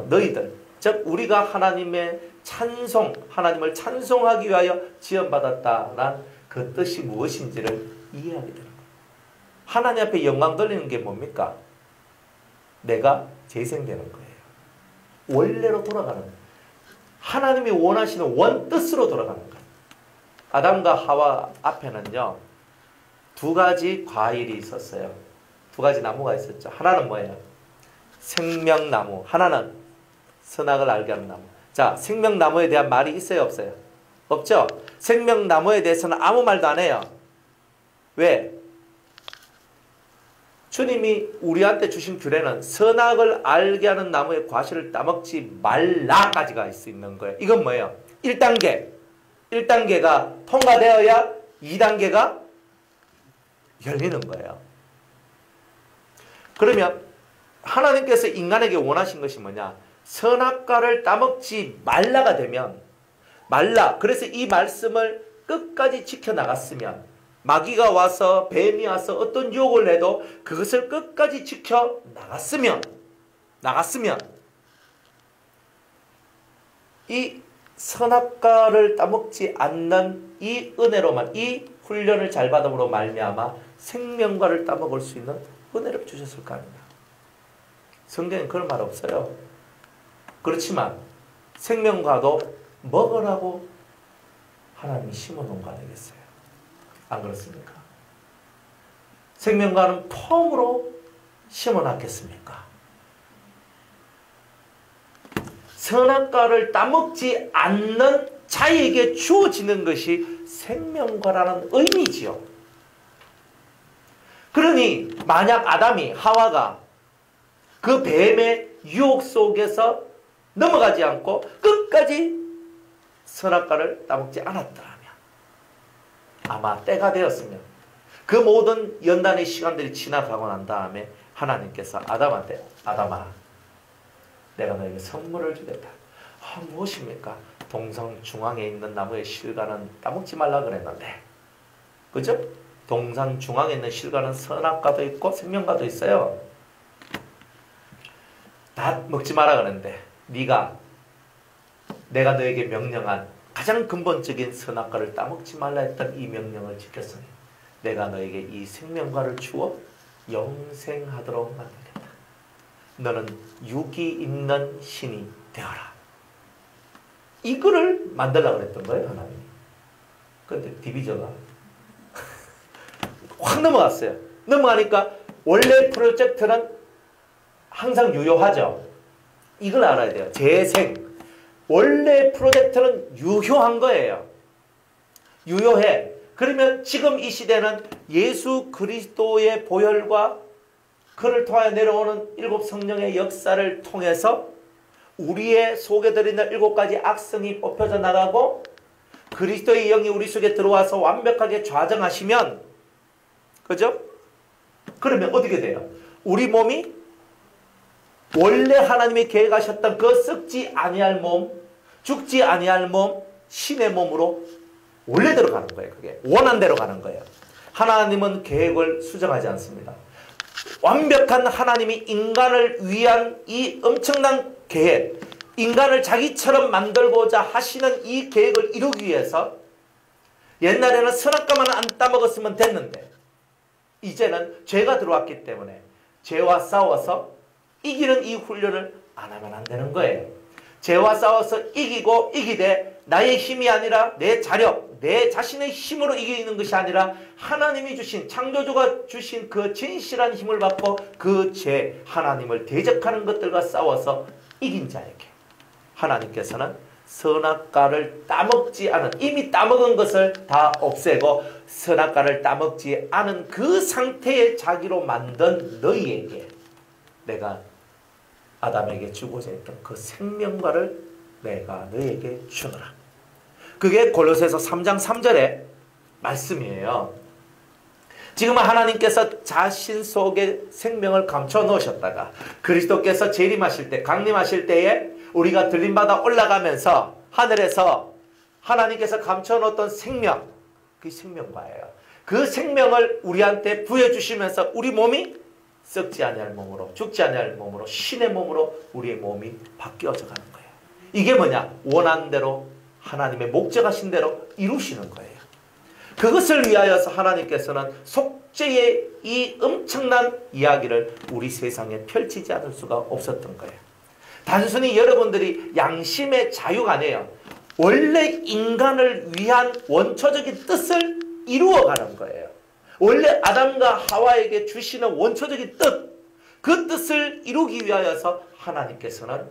너희들, 즉 우리가 하나님을 찬송하기 위하여 지원받았다라는 그 뜻이 무엇인지를 이해하게 되는 거예요. 하나님 앞에 영광 돌리는 게 뭡니까? 내가 재생되는 거예요. 원래로 돌아가는 거예요. 하나님이 원하시는 원뜻으로 돌아가는 거예요. 아담과 하와 앞에는요, 두 가지 과일이 있었어요. 두 가지 나무가 있었죠. 하나는 뭐예요? 생명나무. 하나는 선악을 알게 하는 나무. 자, 생명나무에 대한 말이 있어요, 없어요? 없죠? 생명나무에 대해서는 아무 말도 안 해요. 왜? 주님이 우리한테 주신 규례는 선악을 알게 하는 나무의 과실을 따먹지 말라까지가 있는 거예요. 이건 뭐예요? 1단계. 1단계가 통과되어야 2단계가 열리는 거예요. 그러면 하나님께서 인간에게 원하신 것이 뭐냐? 선악과를 따먹지 말라가 되면 말라. 그래서 이 말씀을 끝까지 지켜나갔으면 마귀가 와서 뱀이 와서 어떤 유혹을 해도 그것을 끝까지 지켜나갔으면 이 선악과를 따먹지 않는 이 은혜로만 이 훈련을 잘 받음으로 말미암아 생명과를 따먹을 수 있는 은혜를 주셨을 거 아닙니까? 성경에 그런 말 없어요. 그렇지만 생명과도 먹으라고 하나님이 심어놓은 거 아니겠어요? 안 그렇습니까? 생명과는 폼으로 심어놨겠습니까? 선악과를 따먹지 않는 자에게 주어지는 것이 생명과라는 의미지요. 그러니 만약 아담이 하와가 그 뱀의 유혹 속에서 넘어가지 않고 끝까지 선악과를 따먹지 않았더라면 아마 때가 되었으면 그 모든 연단의 시간들이 지나가고 난 다음에 하나님께서 아담한테 아담아 내가 너에게 선물을 주겠다. 무엇입니까? 동상 중앙에 있는 나무의 실과는 따먹지 말라 그랬는데 그죠? 동상 중앙에 있는 실과는 선악과도 있고 생명과도 있어요. 다 먹지 마라 그랬는데 내가 너에게 명령한 가장 근본적인 선악과를 따먹지 말라 했던 이 명령을 지켰으니 내가 너에게 이 생명과를 주어 영생하도록 만들겠다. 너는 육이 있는 신이 되어라. 이거를 만들려고 했던 거예요, 하나님이. 그런데 디비저가 확 넘어갔어요. 넘어가니까 원래 프로젝트는 항상 유효하죠. 이걸 알아야 돼요. 재생. 원래 프로젝트는 유효한 거예요. 유효해. 그러면 지금 이 시대는 예수 그리스도의 보혈과 그를 통하여 내려오는 일곱 성령의 역사를 통해서 우리의 속에 들어있는 일곱 가지 악성이 뽑혀져 나가고 그리스도의 영이 우리 속에 들어와서 완벽하게 좌정하시면 그죠? 그러면 어떻게 돼요? 우리 몸이 원래 하나님이 계획하셨던 그 썩지 아니할 몸, 죽지 아니할 몸, 신의 몸으로 원래 들어가는 거예요. 그게 원한 대로 가는 거예요. 하나님은 계획을 수정하지 않습니다. 완벽한 하나님이 인간을 위한 이 엄청난 계획, 인간을 자기처럼 만들고자 하시는 이 계획을 이루기 위해서 옛날에는 선악과만 안 따먹었으면 됐는데 이제는 죄가 들어왔기 때문에 죄와 싸워서 이기는 이 훈련을 안 하면 안 되는 거예요. 죄와 싸워서 이기고 이기되 나의 힘이 아니라 내 자력, 내 자신의 힘으로 이기는 것이 아니라 하나님이 주신, 창조주가 주신 그 진실한 힘을 받고 그 죄, 하나님을 대적하는 것들과 싸워서 이긴 자에게 하나님께서는 선악과를 따먹지 않은, 이미 따먹은 것을 다 없애고 선악과를 따먹지 않은 그 상태의 자기로 만든 너희에게 내가 아담에게 주고자 했던 그 생명과를 내가 너에게 주노라. 그게 골로새서 3장 3절의 말씀이에요. 지금은 하나님께서 자신 속에 생명을 감춰 놓으셨다가 그리스도께서 재림하실 때, 강림하실 때에 우리가 들림받아 올라가면서 하늘에서 하나님께서 감춰 놓았던 생명, 그 생명과예요. 그 생명을 우리한테 부여주시면서 우리 몸이 썩지 아니할 몸으로, 죽지 아니할 몸으로, 신의 몸으로 우리의 몸이 바뀌어져 가는 거예요. 이게 뭐냐? 원한 대로 하나님의 목적하신 대로 이루시는 거예요. 그것을 위하여서 하나님께서는 속죄의 이 엄청난 이야기를 우리 세상에 펼치지 않을 수가 없었던 거예요. 단순히 여러분들이 양심의 자유가 아니에요. 원래 인간을 위한 원초적인 뜻을 이루어가는 거예요. 원래 아담과 하와에게 주시는 원초적인 뜻, 그 뜻을 이루기 위하여서 하나님께서는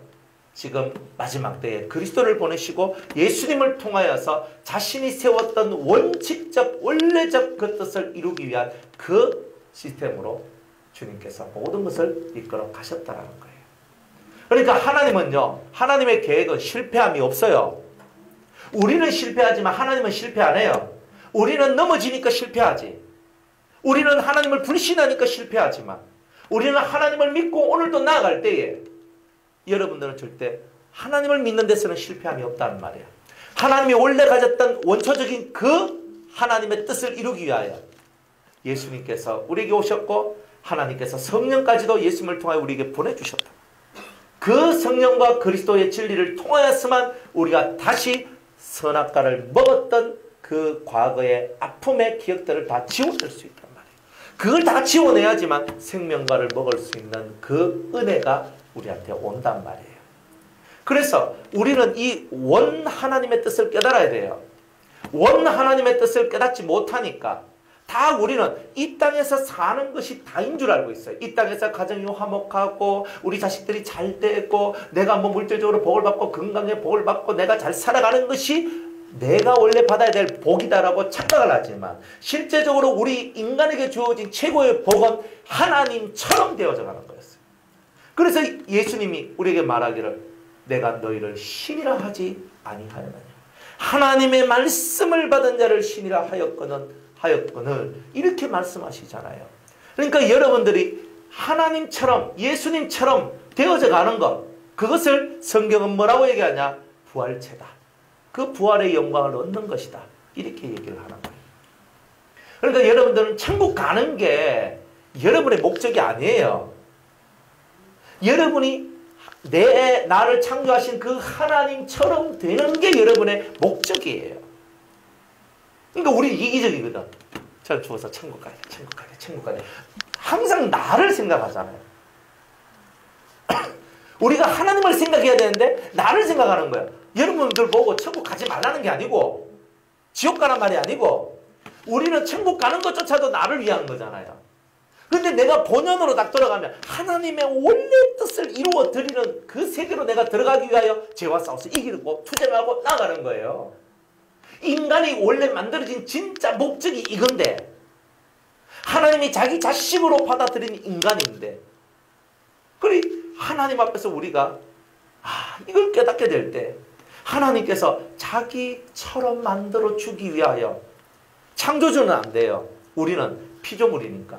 지금 마지막 때에 그리스도를 보내시고 예수님을 통하여서 자신이 세웠던 원칙적 원래적 그 뜻을 이루기 위한 그 시스템으로 주님께서 모든 것을 이끌어 가셨다는 거예요. 그러니까 하나님은요, 하나님의 계획은 실패함이 없어요. 우리는 실패하지만 하나님은 실패 안 해요. 우리는 넘어지니까 실패하지. 우리는 하나님을 불신하니까 실패하지만 우리는 하나님을 믿고 오늘도 나아갈 때에 여러분들은 절대 하나님을 믿는 데서는 실패함이 없다는 말이에요. 하나님이 원래 가졌던 원초적인 그 하나님의 뜻을 이루기 위하여 예수님께서 우리에게 오셨고 하나님께서 성령까지도 예수님을 통하여 우리에게 보내주셨다. 그 성령과 그리스도의 진리를 통하였으면 우리가 다시 선악과를 먹었던 그 과거의 아픔의 기억들을 다 지워낼 수 있단 말이에요. 그걸 다 지워내야지만 생명과를 먹을 수 있는 그 은혜가 우리한테 온단 말이에요. 그래서 우리는 이 원 하나님의 뜻을 깨달아야 돼요. 원 하나님의 뜻을 깨닫지 못하니까 다 우리는 이 땅에서 사는 것이 다인 줄 알고 있어요. 이 땅에서 가정이 화목하고 우리 자식들이 잘 되고 내가 뭐 물질적으로 복을 받고 건강에 복을 받고 내가 잘 살아가는 것이 내가 원래 받아야 될 복이다라고 착각을 하지만 실제적으로 우리 인간에게 주어진 최고의 복은 하나님처럼 되어져 가는 거였어요. 그래서 예수님이 우리에게 말하기를 내가 너희를 신이라 하지 아니하였느냐. 하나님의 말씀을 받은 자를 신이라 하였거늘 이렇게 말씀하시잖아요. 그러니까 여러분들이 하나님처럼 예수님처럼 되어져 가는 것, 그것을 성경은 뭐라고 얘기하냐? 부활체다. 그 부활의 영광을 얻는 것이다. 이렇게 얘기를 하는 거예요. 그러니까 여러분들은 천국 가는 게 여러분의 목적이 아니에요. 여러분이 나를 창조하신 그 하나님처럼 되는 게 여러분의 목적이에요. 그러니까 우리 이기적이거든. 저는 죽어서 천국 가야 돼, 천국 가야 돼, 천국 가야 돼. 항상 나를 생각하잖아요. 우리가 하나님을 생각해야 되는데 나를 생각하는 거예요. 여러분들 보고 천국 가지 말라는 게 아니고 지옥 가란 말이 아니고 우리는 천국 가는 것조차도 나를 위한 거잖아요. 근데 내가 본연으로 딱 들어가면 하나님의 원래 뜻을 이루어 드리는 그 세계로 내가 들어가기 위하여 죄와 싸워서 이기고 투쟁하고 나가는 거예요. 인간이 원래 만들어진 진짜 목적이 이건데 하나님이 자기 자식으로 받아들인 인간인데 그래 하나님 앞에서 우리가 이걸 깨닫게 될 때 하나님께서 자기처럼 만들어 주기 위하여 창조주는 안 돼요. 우리는 피조물이니까.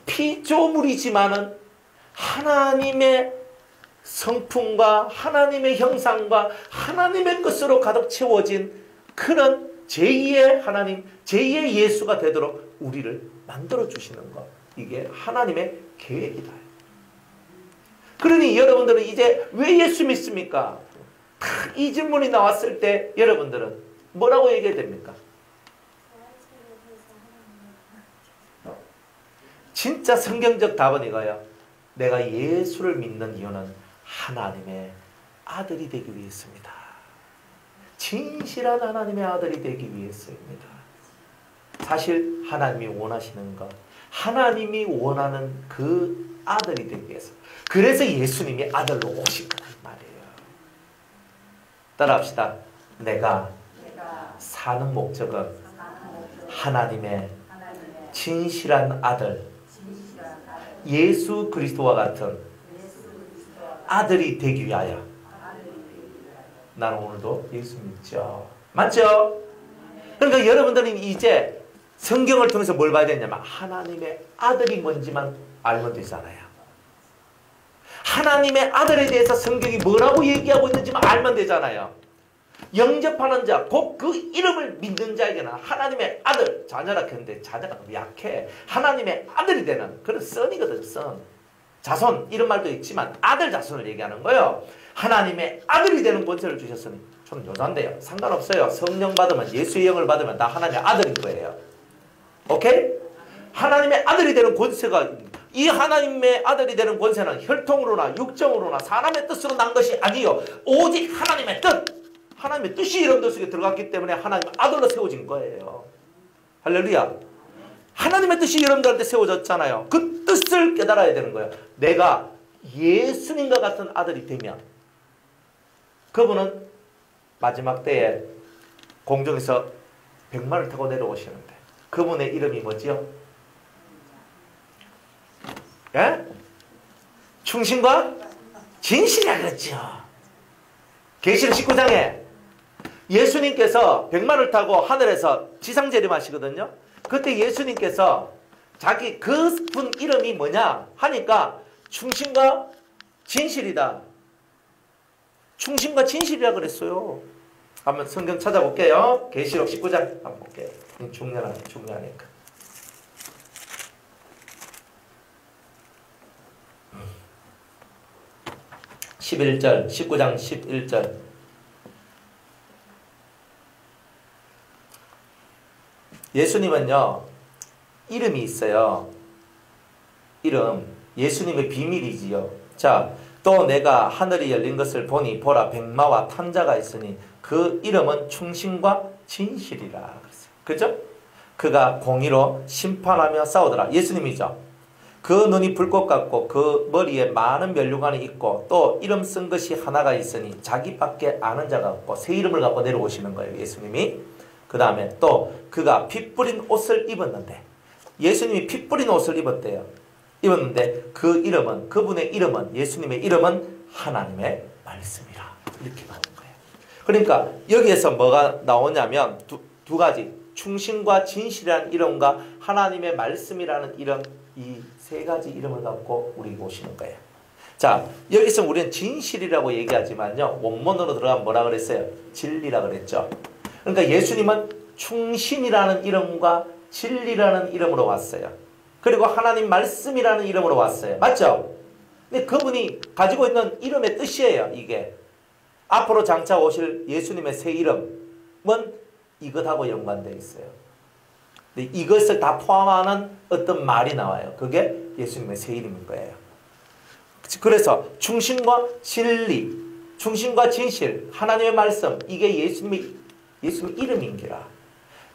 피조물이지만은 하나님의 성품과 하나님의 형상과 하나님의 것으로 가득 채워진 그런 제2의 하나님, 제2의 예수가 되도록 우리를 만들어 주시는 것. 이게 하나님의 계획이다. 그러니 여러분들은 이제 왜 예수 믿습니까? 이 질문이 나왔을 때 여러분들은 뭐라고 얘기해야 됩니까? 진짜 성경적 답은 이거예요. 내가 예수를 믿는 이유는 하나님의 아들이 되기 위해서입니다. 진실한 하나님의 아들이 되기 위해서입니다. 사실 하나님이 원하시는 것, 하나님이 원하는 그 아들이 되기 위해서. 그래서 예수님이 아들로 오신 거란 말이에요. 따라합시다. 내가 사는 목적은 하나님의 진실한 아들 예수 그리스도와 같은 아들이 되기 위하여 나는 오늘도 예수 믿죠. 맞죠? 그러니까 여러분들은 이제 성경을 통해서 뭘 봐야 되냐면 하나님의 아들이 뭔지만 알면 되잖아요. 하나님의 아들에 대해서 성경이 뭐라고 얘기하고 있는지만 알면 되잖아요. 영접하는 자, 곧 그 이름을 믿는 자에게는 하나님의 아들, 자녀라 했는데 자녀가 너무 약해. 하나님의 아들이 되는 그런 선이거든, 선. 자손, 이런 말도 있지만 아들 자손을 얘기하는 거예요. 하나님의 아들이 되는 권세를 주셨으니 저는 여잔데요. 상관없어요. 성령 받으면, 예수의 영을 받으면 다 하나님의 아들인 거예요. 오케이? 하나님의 아들이 되는 권세가, 이 하나님의 아들이 되는 권세는 혈통으로나 육정으로나 사람의 뜻으로 난 것이 아니요. 오직 하나님의 뜻! 하나님의 뜻이 여러분들 속에 들어갔기 때문에 하나님의 아들로 세워진 거예요. 할렐루야. 하나님의 뜻이 여러분들한테 세워졌잖아요. 그 뜻을 깨달아야 되는 거예요. 내가 예수님과 같은 아들이 되면 그분은 마지막 때에 공중에서 백마를 타고 내려오시는데 그분의 이름이 뭐지요? 예? 충신과 진실이라 그랬죠. 계시록 19장에 예수님께서 백마를 타고 하늘에서 지상재림하시거든요. 그때 예수님께서 자기 그분 이름이 뭐냐 하니까 충신과 진실이다. 충신과 진실이라 그랬어요. 한번 성경 찾아볼게요. 계시록 19장 한번 볼게요. 중요하니까. 11절, 19장 11절. 예수님은요, 이름이 있어요. 이름, 예수님의 비밀이지요. 자, 또 내가 하늘이 열린 것을 보니 보라 백마와 탄자가 있으니 그 이름은 충신과 진실이라 그랬어요. 그죠? 그가 공의로 심판하며 싸우더라. 예수님이죠. 그 눈이 불꽃 같고 그 머리에 많은 면류관이 있고 또 이름 쓴 것이 하나가 있으니 자기밖에 아는 자가 없고 새 이름을 갖고 내려오시는 거예요. 예수님이. 그 다음에 또 그가 피 뿌린 옷을 입었는데 예수님이 피 뿌린 옷을 입었는데 그 이름은 그분의 이름은 예수님의 이름은 하나님의 말씀이라 이렇게 나오는 거예요. 그러니까 여기에서 뭐가 나오냐면 두 가지 충신과 진실이라는 이름과 하나님의 말씀이라는 이름 이 세 가지 이름을 갖고 우리 오시는 거예요. 자, 여기서 우리는 진실이라고 얘기하지만요. 원문으로 들어가면 뭐라 그랬어요? 진리라 그랬죠. 그러니까 예수님은 충신이라는 이름과 진리라는 이름으로 왔어요. 그리고 하나님 말씀이라는 이름으로 왔어요. 맞죠? 근데 그분이 가지고 있는 이름의 뜻이에요. 이게. 앞으로 장차 오실 예수님의 새 이름은 이것하고 연관되어 있어요. 근데 이것을 다 포함하는 어떤 말이 나와요. 그게 예수님의 새 이름인 거예요. 그래서 충신과 진리, 충신과 진실, 하나님의 말씀 이게 예수님의 이름인기라.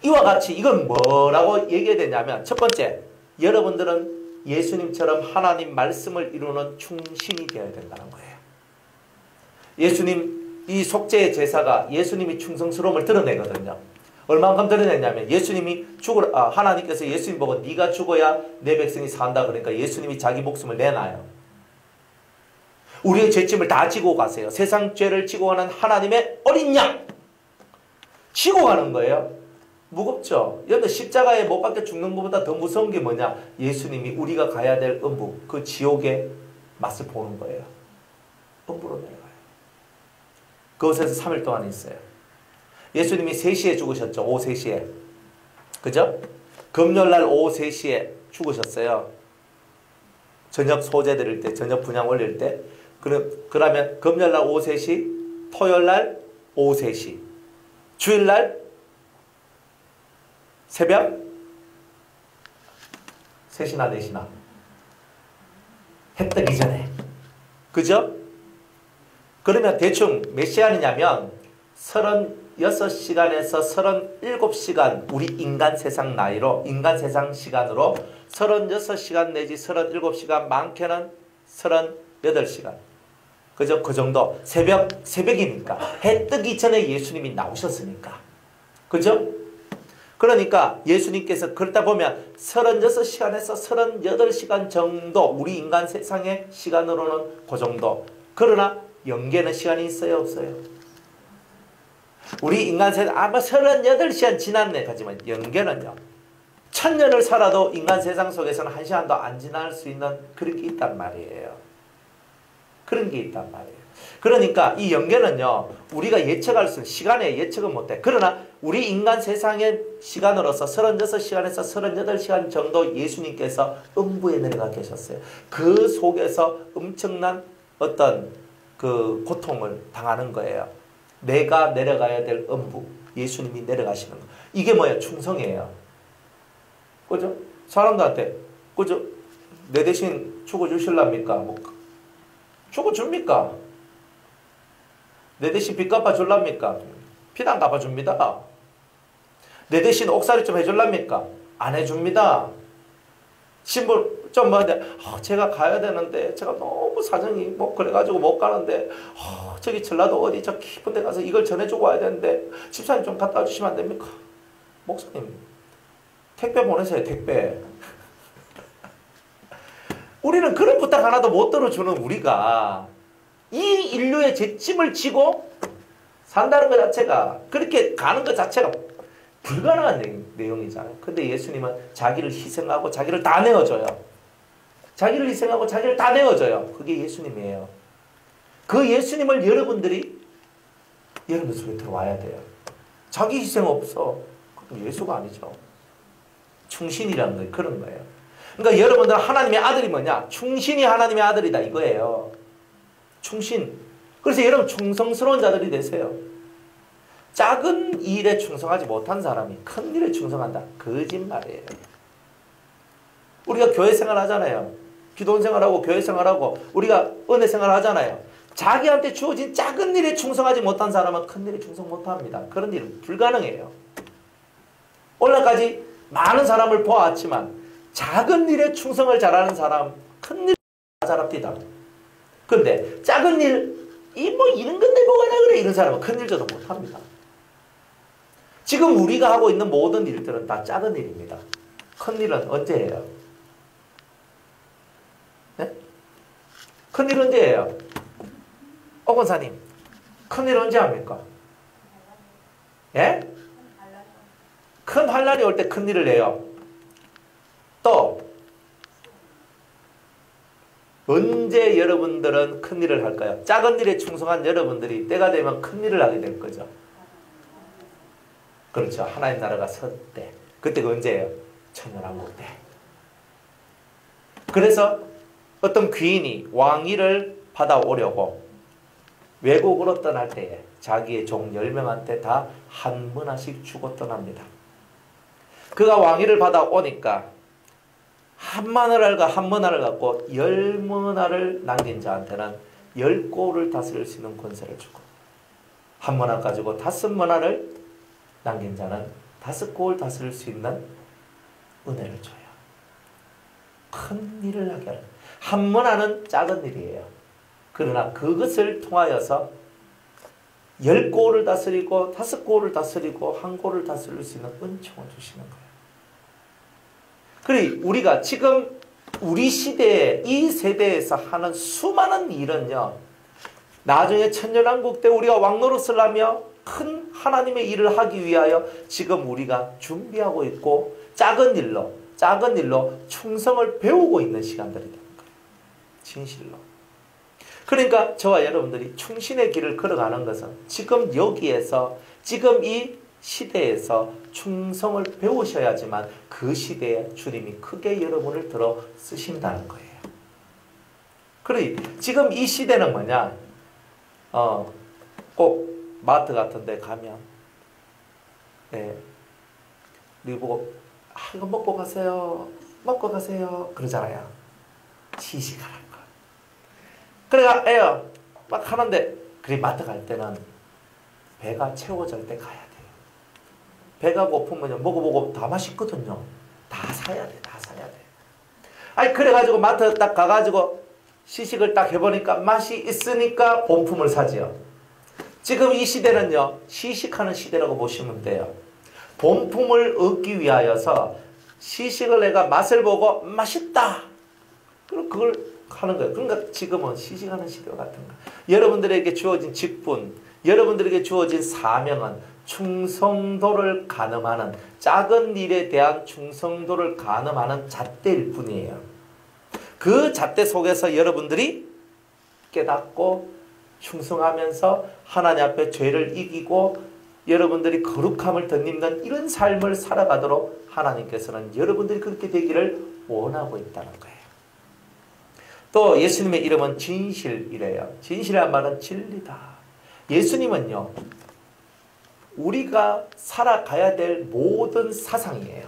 이와 같이 이건 뭐라고 얘기해야 되냐면 첫 번째, 여러분들은 예수님처럼 하나님 말씀을 이루는 충신이 되어야 된다는 거예요. 예수님 이 속죄의 제사가 예수님이 충성스러움을 드러내거든요. 얼마만큼 드러냈냐면 예수님이 하나님께서 예수님 보고 네가 죽어야 내 백성이 산다 그러니까 예수님이 자기 목숨을 내놔요. 우리의 죄짐을 다 지고 가세요. 세상 죄를 지고 가는 하나님의 어린 양 지고 가는 거예요. 무겁죠. 여러분 십자가에 못 박혀 죽는 것보다 더 무서운 게 뭐냐? 예수님이 우리가 가야 될 음부 그 지옥의 맛을 보는 거예요. 음부로 내려가요. 그곳에서 3일 동안 있어요. 예수님이 3시에 죽으셨죠. 오후 3시에. 그죠? 금요일날 오후 3시에 죽으셨어요. 저녁 소재 드릴 때, 저녁 분향 올릴 때. 그러면 금요일날 오후 3시, 토요일날 오후 3시, 주일날 새벽 3시나 4시나 해 뜨기 전에. 그죠? 그러면 대충 몇 시간이냐면 36시간에서 37시간 우리 인간 세상 나이로 인간 세상 시간으로 36시간 내지 37시간 많게는 38시간. 그죠? 그 정도. 새벽이니까. 해 뜨기 전에 예수님이 나오셨으니까. 그죠? 그러니까 예수님께서 그러다 보면 36시간에서 38시간 정도 우리 인간 세상의 시간으로는 그 정도. 그러나 영계는 시간이 있어요? 없어요? 우리 인간 세상 아마 38시간 지났네 하지만 영계는요. 1000년을 살아도 인간 세상 속에서는 1시간도 안 지날 수 있는 그런 게 있단 말이에요. 그런 게 있단 말이에요. 그러니까 이 영계는요. 우리가 예측할 수 있는 시간에 예측은 못해. 그러나 우리 인간 세상의 시간으로서 36시간에서 38시간 정도 예수님께서 음부에 내려가 계셨어요. 그 속에서 엄청난 어떤 그 고통을 당하는 거예요. 내가 내려가야 될 음부. 예수님이 내려가시는 거. 이게 뭐예요? 충성이에요. 그죠? 사람들한테 그죠? 내 대신 죽어주실랍니까? 뭐 죽어줍니까? 내 대신 빚 갚아줄랍니까? 빚 안 갚아줍니다. 내 대신 옥살이 좀 해줄랍니까? 안 해줍니다. 신부 좀 뭐는데 제가 가야 되는데 제가 너무 사정이 뭐 그래가지고 못 가는데 저기 전라도 어디 저 깊은 데 가서 이걸 전해주고 와야 되는데 집사님 좀 갖다 주시면 안 됩니까? 목사님 택배 보내세요. 택배. 우리는 그런 부탁 하나도 못 들어주는 우리가 이 인류의 죄짐을 지고 산다는 것 자체가, 그렇게 가는 것 자체가 불가능한 내용이잖아요. 근데 예수님은 자기를 희생하고 자기를 다 내어줘요. 자기를 희생하고 자기를 다 내어줘요. 그게 예수님이에요. 그 예수님을 여러분들이 여러분 속에 들어와야 돼요. 자기 희생 없어. 그럼 예수가 아니죠. 충신이라는 게 그런 거예요. 그러니까 여러분들 하나님의 아들이 뭐냐? 충신이 하나님의 아들이다 이거예요. 충신. 그래서 여러분 충성스러운 자들이 되세요. 작은 일에 충성하지 못한 사람이 큰 일에 충성한다. 거짓말이에요. 우리가 교회 생활 하잖아요. 기도원 생활하고 교회 생활하고 우리가 은혜 생활 하잖아요. 자기한테 주어진 작은 일에 충성하지 못한 사람은 큰 일에 충성 못합니다. 그런 일은 불가능해요. 오늘까지 많은 사람을 보았지만 작은 일에 충성을 잘하는 사람 큰 일 잘합니다. 근데 작은 일 이런 건데 뭐가 나 그래 이런 사람은 큰 일 저도 못합니다. 지금 우리가 하고 있는 모든 일들은 다 작은 일입니다. 큰 일은 언제 해요? 네? 큰 일 언제 해요? 권사님, 큰 일 언제 합니까? 예? 큰 환란이 올 때 큰 일을 해요. 또 언제 여러분들은 큰 일을 할까요? 작은 일에 충성한 여러분들이 때가 되면 큰 일을 하게 될 거죠. 그렇죠. 하나님 나라가 설 때. 그때가 언제예요? 천년왕국 때. 그래서 어떤 귀인이 왕위를 받아오려고 외국으로 떠날 때에 자기의 종 10명한테 다 한 문화씩 주고 떠납니다. 그가 왕위를 받아오니까 한 마늘알과 한 문화를 갖고 10문화를 남긴 자한테는 10고를 다스릴 수 있는 권세를 주고, 한 문화 가지고 5문화를 남긴 자는 5고를 다스릴 수 있는 은혜를 줘요. 큰 일을 하게 하는. 한 문화는 작은 일이에요. 그러나 그것을 통하여서 10고를 다스리고 5고를 다스리고 1고를 다스릴 수 있는 은총을 주시는 거예요. 그래 우리가 지금 우리 시대에 이 세대에서 하는 수많은 일은요, 나중에 천년왕국 때 우리가 왕노릇을 하며 큰 하나님의 일을 하기 위하여 지금 우리가 준비하고 있고 작은 일로 충성을 배우고 있는 시간들이 되는 거예요. 진실로. 그러니까 저와 여러분들이 충신의 길을 걸어가는 것은 지금 여기에서 지금 이 시대에서 충성을 배우셔야지만 그 시대에 주님이 크게 여러분을 들어 쓰신다는 거예요. 그래 지금 이 시대는 뭐냐? 꼭 마트 같은 데 가면 우리 보고 이거 먹고 가세요 그러잖아요. 시식하라는 거. 그래가 막 하는데 그래 마트 갈 때는 배가 채워질 때 가야 돼요. 배가 고프면 먹어보고 다 맛있거든요. 다 사야 돼. 아니 그래가지고 마트 딱 가가지고 시식을 딱 해보니까 맛이 있으니까 본품을 사지요. 지금 이 시대는요, 시식하는 시대라고 보시면 돼요. 본품을 얻기 위하여서 시식을 내가 맛을 보고 맛있다. 그럼 그걸 하는 거예요. 그러니까 지금은 시식하는 시대와 같은 거예요. 여러분들에게 주어진 직분, 여러분들에게 주어진 사명은 충성도를 가늠하는, 작은 일에 대한 충성도를 가늠하는 잣대일 뿐이에요. 그 잣대 속에서 여러분들이 깨닫고 충성하면서 하나님 앞에 죄를 이기고 여러분들이 거룩함을 덧입는 이런 삶을 살아가도록 하나님께서는 여러분들이 그렇게 되기를 원하고 있다는 거예요. 또 예수님의 이름은 진실이래요. 진실이란 말은 진리다. 예수님은요, 우리가 살아가야 될 모든 사상이에요.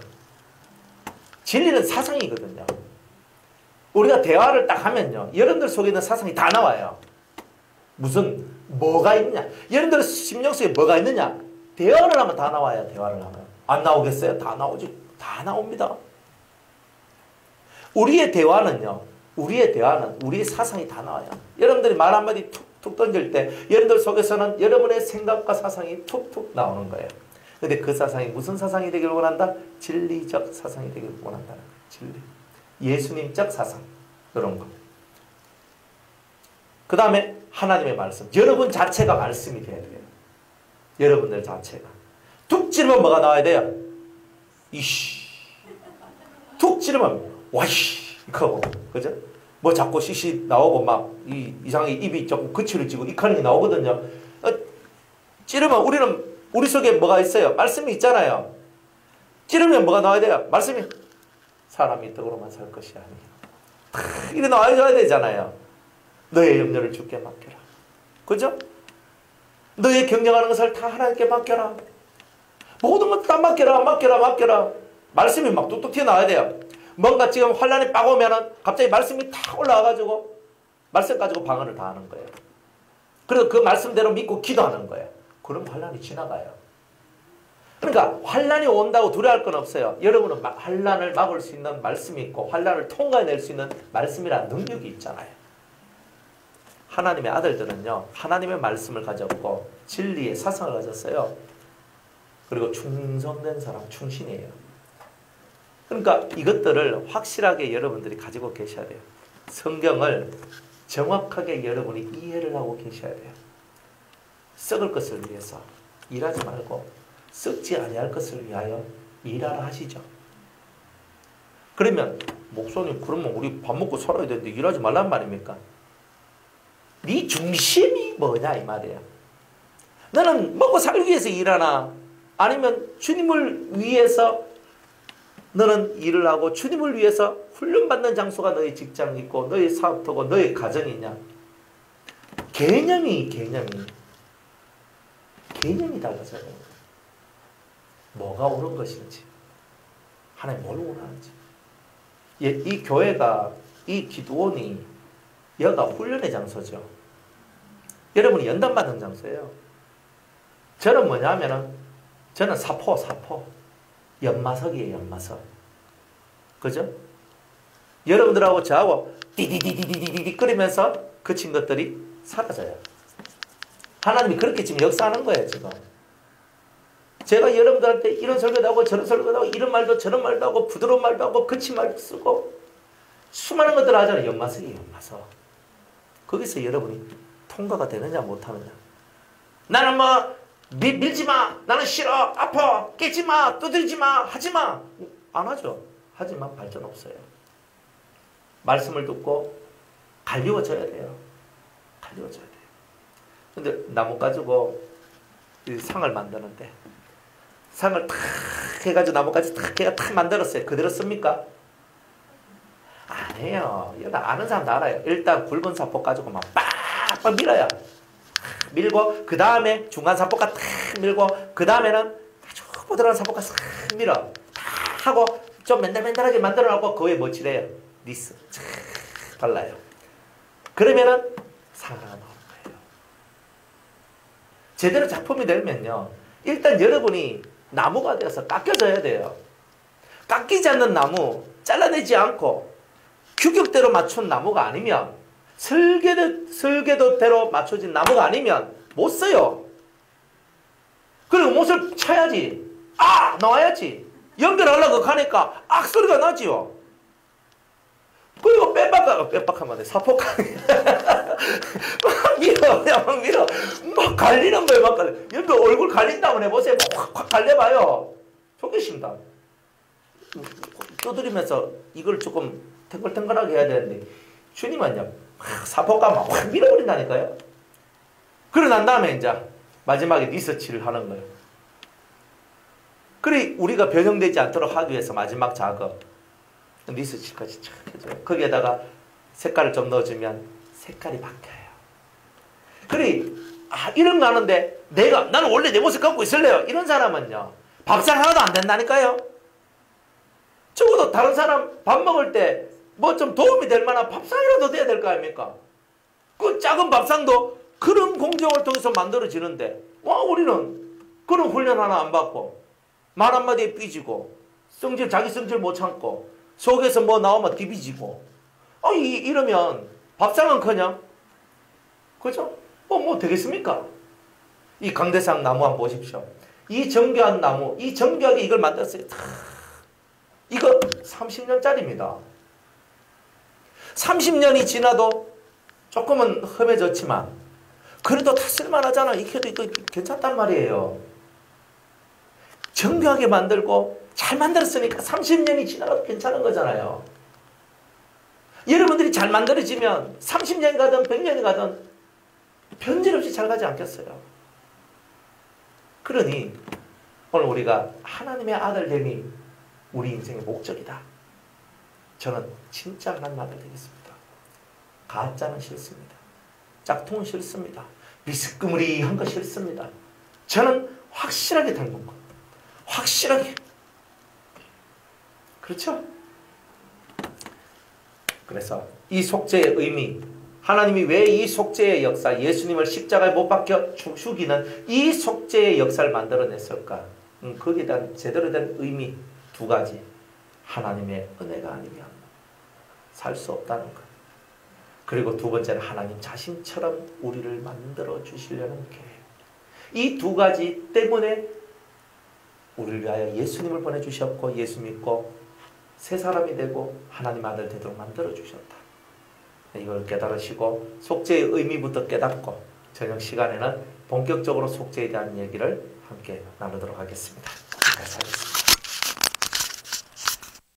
진리는 사상이거든요. 우리가 대화를 딱 하면요, 여러분들 속에 있는 사상이 다 나와요. 뭐가 있냐? 여러분들 심령 속에 뭐가 있느냐? 대화를 하면 다 나와요. 대화를 하면. 안 나오겠어요? 다 나오지. 다 나옵니다. 우리의 대화는 우리의 사상이 다 나와요. 여러분들이 말 한마디 툭툭 던질 때 여러분들 속에서는 여러분의 생각과 사상이 툭툭 나오는 거예요. 근데 그 사상이 무슨 사상이 되기를 원한다? 진리적 사상이 되기를 원한다는 거예요. 진리. 예수님적 사상. 그런 거. 그 다음에 하나님의 말씀. 여러분 자체가 말씀이 돼야 돼요. 여러분들 자체가. 툭 찌르면 뭐가 나와야 돼요? 이씨. 툭 찌르면 와이씨. 이거 그죠? 뭐 자꾸 씨씨 나오고 막 이상하게 입이 조금 거칠어지고 이 칸이 나오거든요. 찌르면 우리 속에 뭐가 있어요? 말씀이 있잖아요. 찌르면 뭐가 나와야 돼요? 말씀이 사람이 떡으로만 살 것이 아니에요. 이래 나와야 되잖아요. 너의 염려를 주께 맡겨라. 그죠? 너의 경영하는 것을 다 하나님께 맡겨라. 모든 것 다 맡겨라. 말씀이 막 뚝뚝 튀어나와야 돼요. 뭔가 지금 환란이 빡 오면은 갑자기 말씀이 탁 올라와가지고 말씀 가지고 방언을 다 하는 거예요. 그래서 그 말씀대로 믿고 기도하는 거예요. 그럼 환란이 지나가요. 그러니까 환란이 온다고 두려워할 건 없어요. 여러분은 환란을 막을 수 있는 말씀이 있고 환란을 통과해낼 수 있는 말씀이라는 능력이 있잖아요. 하나님의 아들들은요. 하나님의 말씀을 가졌고 진리의 사상을 가졌어요. 그리고 충성된 사람, 충신이에요. 그러니까 이것들을 확실하게 여러분들이 가지고 계셔야 돼요. 성경을 정확하게 여러분이 이해를 하고 계셔야 돼요. 썩을 것을 위해서 일하지 말고 썩지 아니할 것을 위하여 일하라 하시죠. 그러면 목사님 그러면 우리 밥 먹고 살아야 되는데 일하지 말란 말입니까? 네 중심이 뭐냐 이 말이에요. 너는 먹고 살기 위해서 일하나 아니면 주님을 위해서 너는 일을 하고 주님을 위해서 훈련받는 장소가 너의 직장이고 너의 사업터고 너의 가정이냐. 개념이 달라져요. 뭐가 옳은 것인지 하나님 뭘 원하는지. 이 교회가 이 기도원이 여가 훈련의 장소죠. 여러분이 연단받는 장소예요. 저는 뭐냐면은 저는 사포 연마석이에요. 연마석. 그죠? 여러분들하고 저하고 디디디디디디 끓이면서 그친 것들이 사라져요. 하나님이 그렇게 지금 역사하는 거예요. 지금 제가 여러분들한테 이런 설교도 하고 저런 설교도 하고 이런 말도 저런 말도 하고 부드러운 말도 하고 거친 말도 쓰고 수많은 것들을 하잖아요. 연마석이에요. 연마석. 거기서 여러분이 통과가 되느냐 못하느냐. 나는 뭐 밀지 마. 나는 싫어. 아파. 깨지 마. 두드리지 마. 하지 마. 안 하죠. 하지만 발전 없어요. 말씀을 듣고 갈리워져야 돼요. 갈리워져야 돼요. 근데 나무 가지고 상을 만드는데 상을 탁 해가지고 나무까지 탁 해가 탁 만들었어요. 그대로 씁니까? 아니에요. 여기다 아는 사람도 알아요. 일단 굵은 사포 가지고 막 빡빡 밀어요. 밀고 그 다음에 중간 사포가 탁 밀고 그 다음에는 아주 부드러운 사포가 싹 밀어 탁 하고 좀 맨들맨들하게 만들어 놓고 그 위에 뭐 칠해요? 니스 쫙 발라요. 그러면은 상을 하나 나오는 거예요. 제대로 작품이 되면요 일단 여러분이 나무가 되어서 깎여져야 돼요. 깎이지 않는 나무 잘라내지 않고 규격대로 맞춘 나무가 아니면 설계도대로 맞춰진 나무가 아니면 못 써요. 그리고 못을 쳐야지. 나와야지. 연결하려고 하니까 소리가 나지요. 그리고 빽빽하면 사포가 막 밀어. 막 갈리는 거예요. 막 갈려. 옆에 얼굴 갈린다고 해보세요. 확 갈려봐요. 좋겠습니다. 두드리면서 이걸 조금 탱글탱글하게 해야 되는데 주님은요 사포가 막 확 밀어버린다니까요. 그러고 난 다음에 이제 마지막에 리서치를 하는 거예요. 그래 우리가 변형되지 않도록 하기 위해서 마지막 작업 리서치까지 쫙 해줘요. 거기에다가 색깔을 좀 넣어주면 색깔이 바뀌어요. 그래 이런 거 하는데 나는 원래 내 모습 갖고 있을래요. 이런 사람은요 밥상 하나도 안 된다니까요. 적어도 다른 사람 밥 먹을 때 뭐 좀 도움이 될 만한 밥상이라도 돼야 될 거 아닙니까? 그 작은 밥상도 그런 공정을 통해서 만들어지는데 우리는 그런 훈련 하나 안 받고 말 한마디에 삐지고 성질, 자기 성질 못 참고 속에서 뭐 나오면 뒤비지고 이러면 밥상은 커녕 그죠? 뭐 되겠습니까? 이 강대상 나무 한번 보십시오. 이 정교한 나무, 이 정교하게 이걸 만들었어요. 이거 30년짜리입니다. 30년이 지나도 조금은 험해졌지만 그래도 다 쓸만하잖아. 익혀도 이거 괜찮단 말이에요. 정교하게 만들고 잘 만들었으니까 30년이 지나도 괜찮은 거잖아요. 여러분들이 잘 만들어지면 30년이 가든 100년이 가든 변질 없이 잘 가지 않겠어요? 그러니 오늘 우리가 하나님의 아들됨이 우리 인생의 목적이다. 저는 진짜 하나님 아들 되겠습니다. 가짜는 싫습니다. 짝퉁은 싫습니다. 미스끄무리한 거 싫습니다. 저는 확실하게 닮은 것. 확실하게. 그렇죠? 그래서 이 속죄의 의미, 하나님이 왜 이 속죄의 역사, 예수님을 십자가에 못 박혀 죽이는 이 속죄의 역사를 만들어냈을까? 거기에 대한 제대로 된 의미 두 가지. 하나님의 은혜가 아니면 살 수 없다는 것. 그리고 두 번째는 하나님 자신처럼 우리를 만들어 주시려는 계획. 이 두 가지 때문에 우리를 위하여 예수님을 보내주셨고 예수 믿고 새 사람이 되고 하나님 아들 되도록 만들어 주셨다. 이걸 깨달으시고 속죄의 의미부터 깨닫고 저녁 시간에는 본격적으로 속죄에 대한 얘기를 함께 나누도록 하겠습니다. 감사합니다.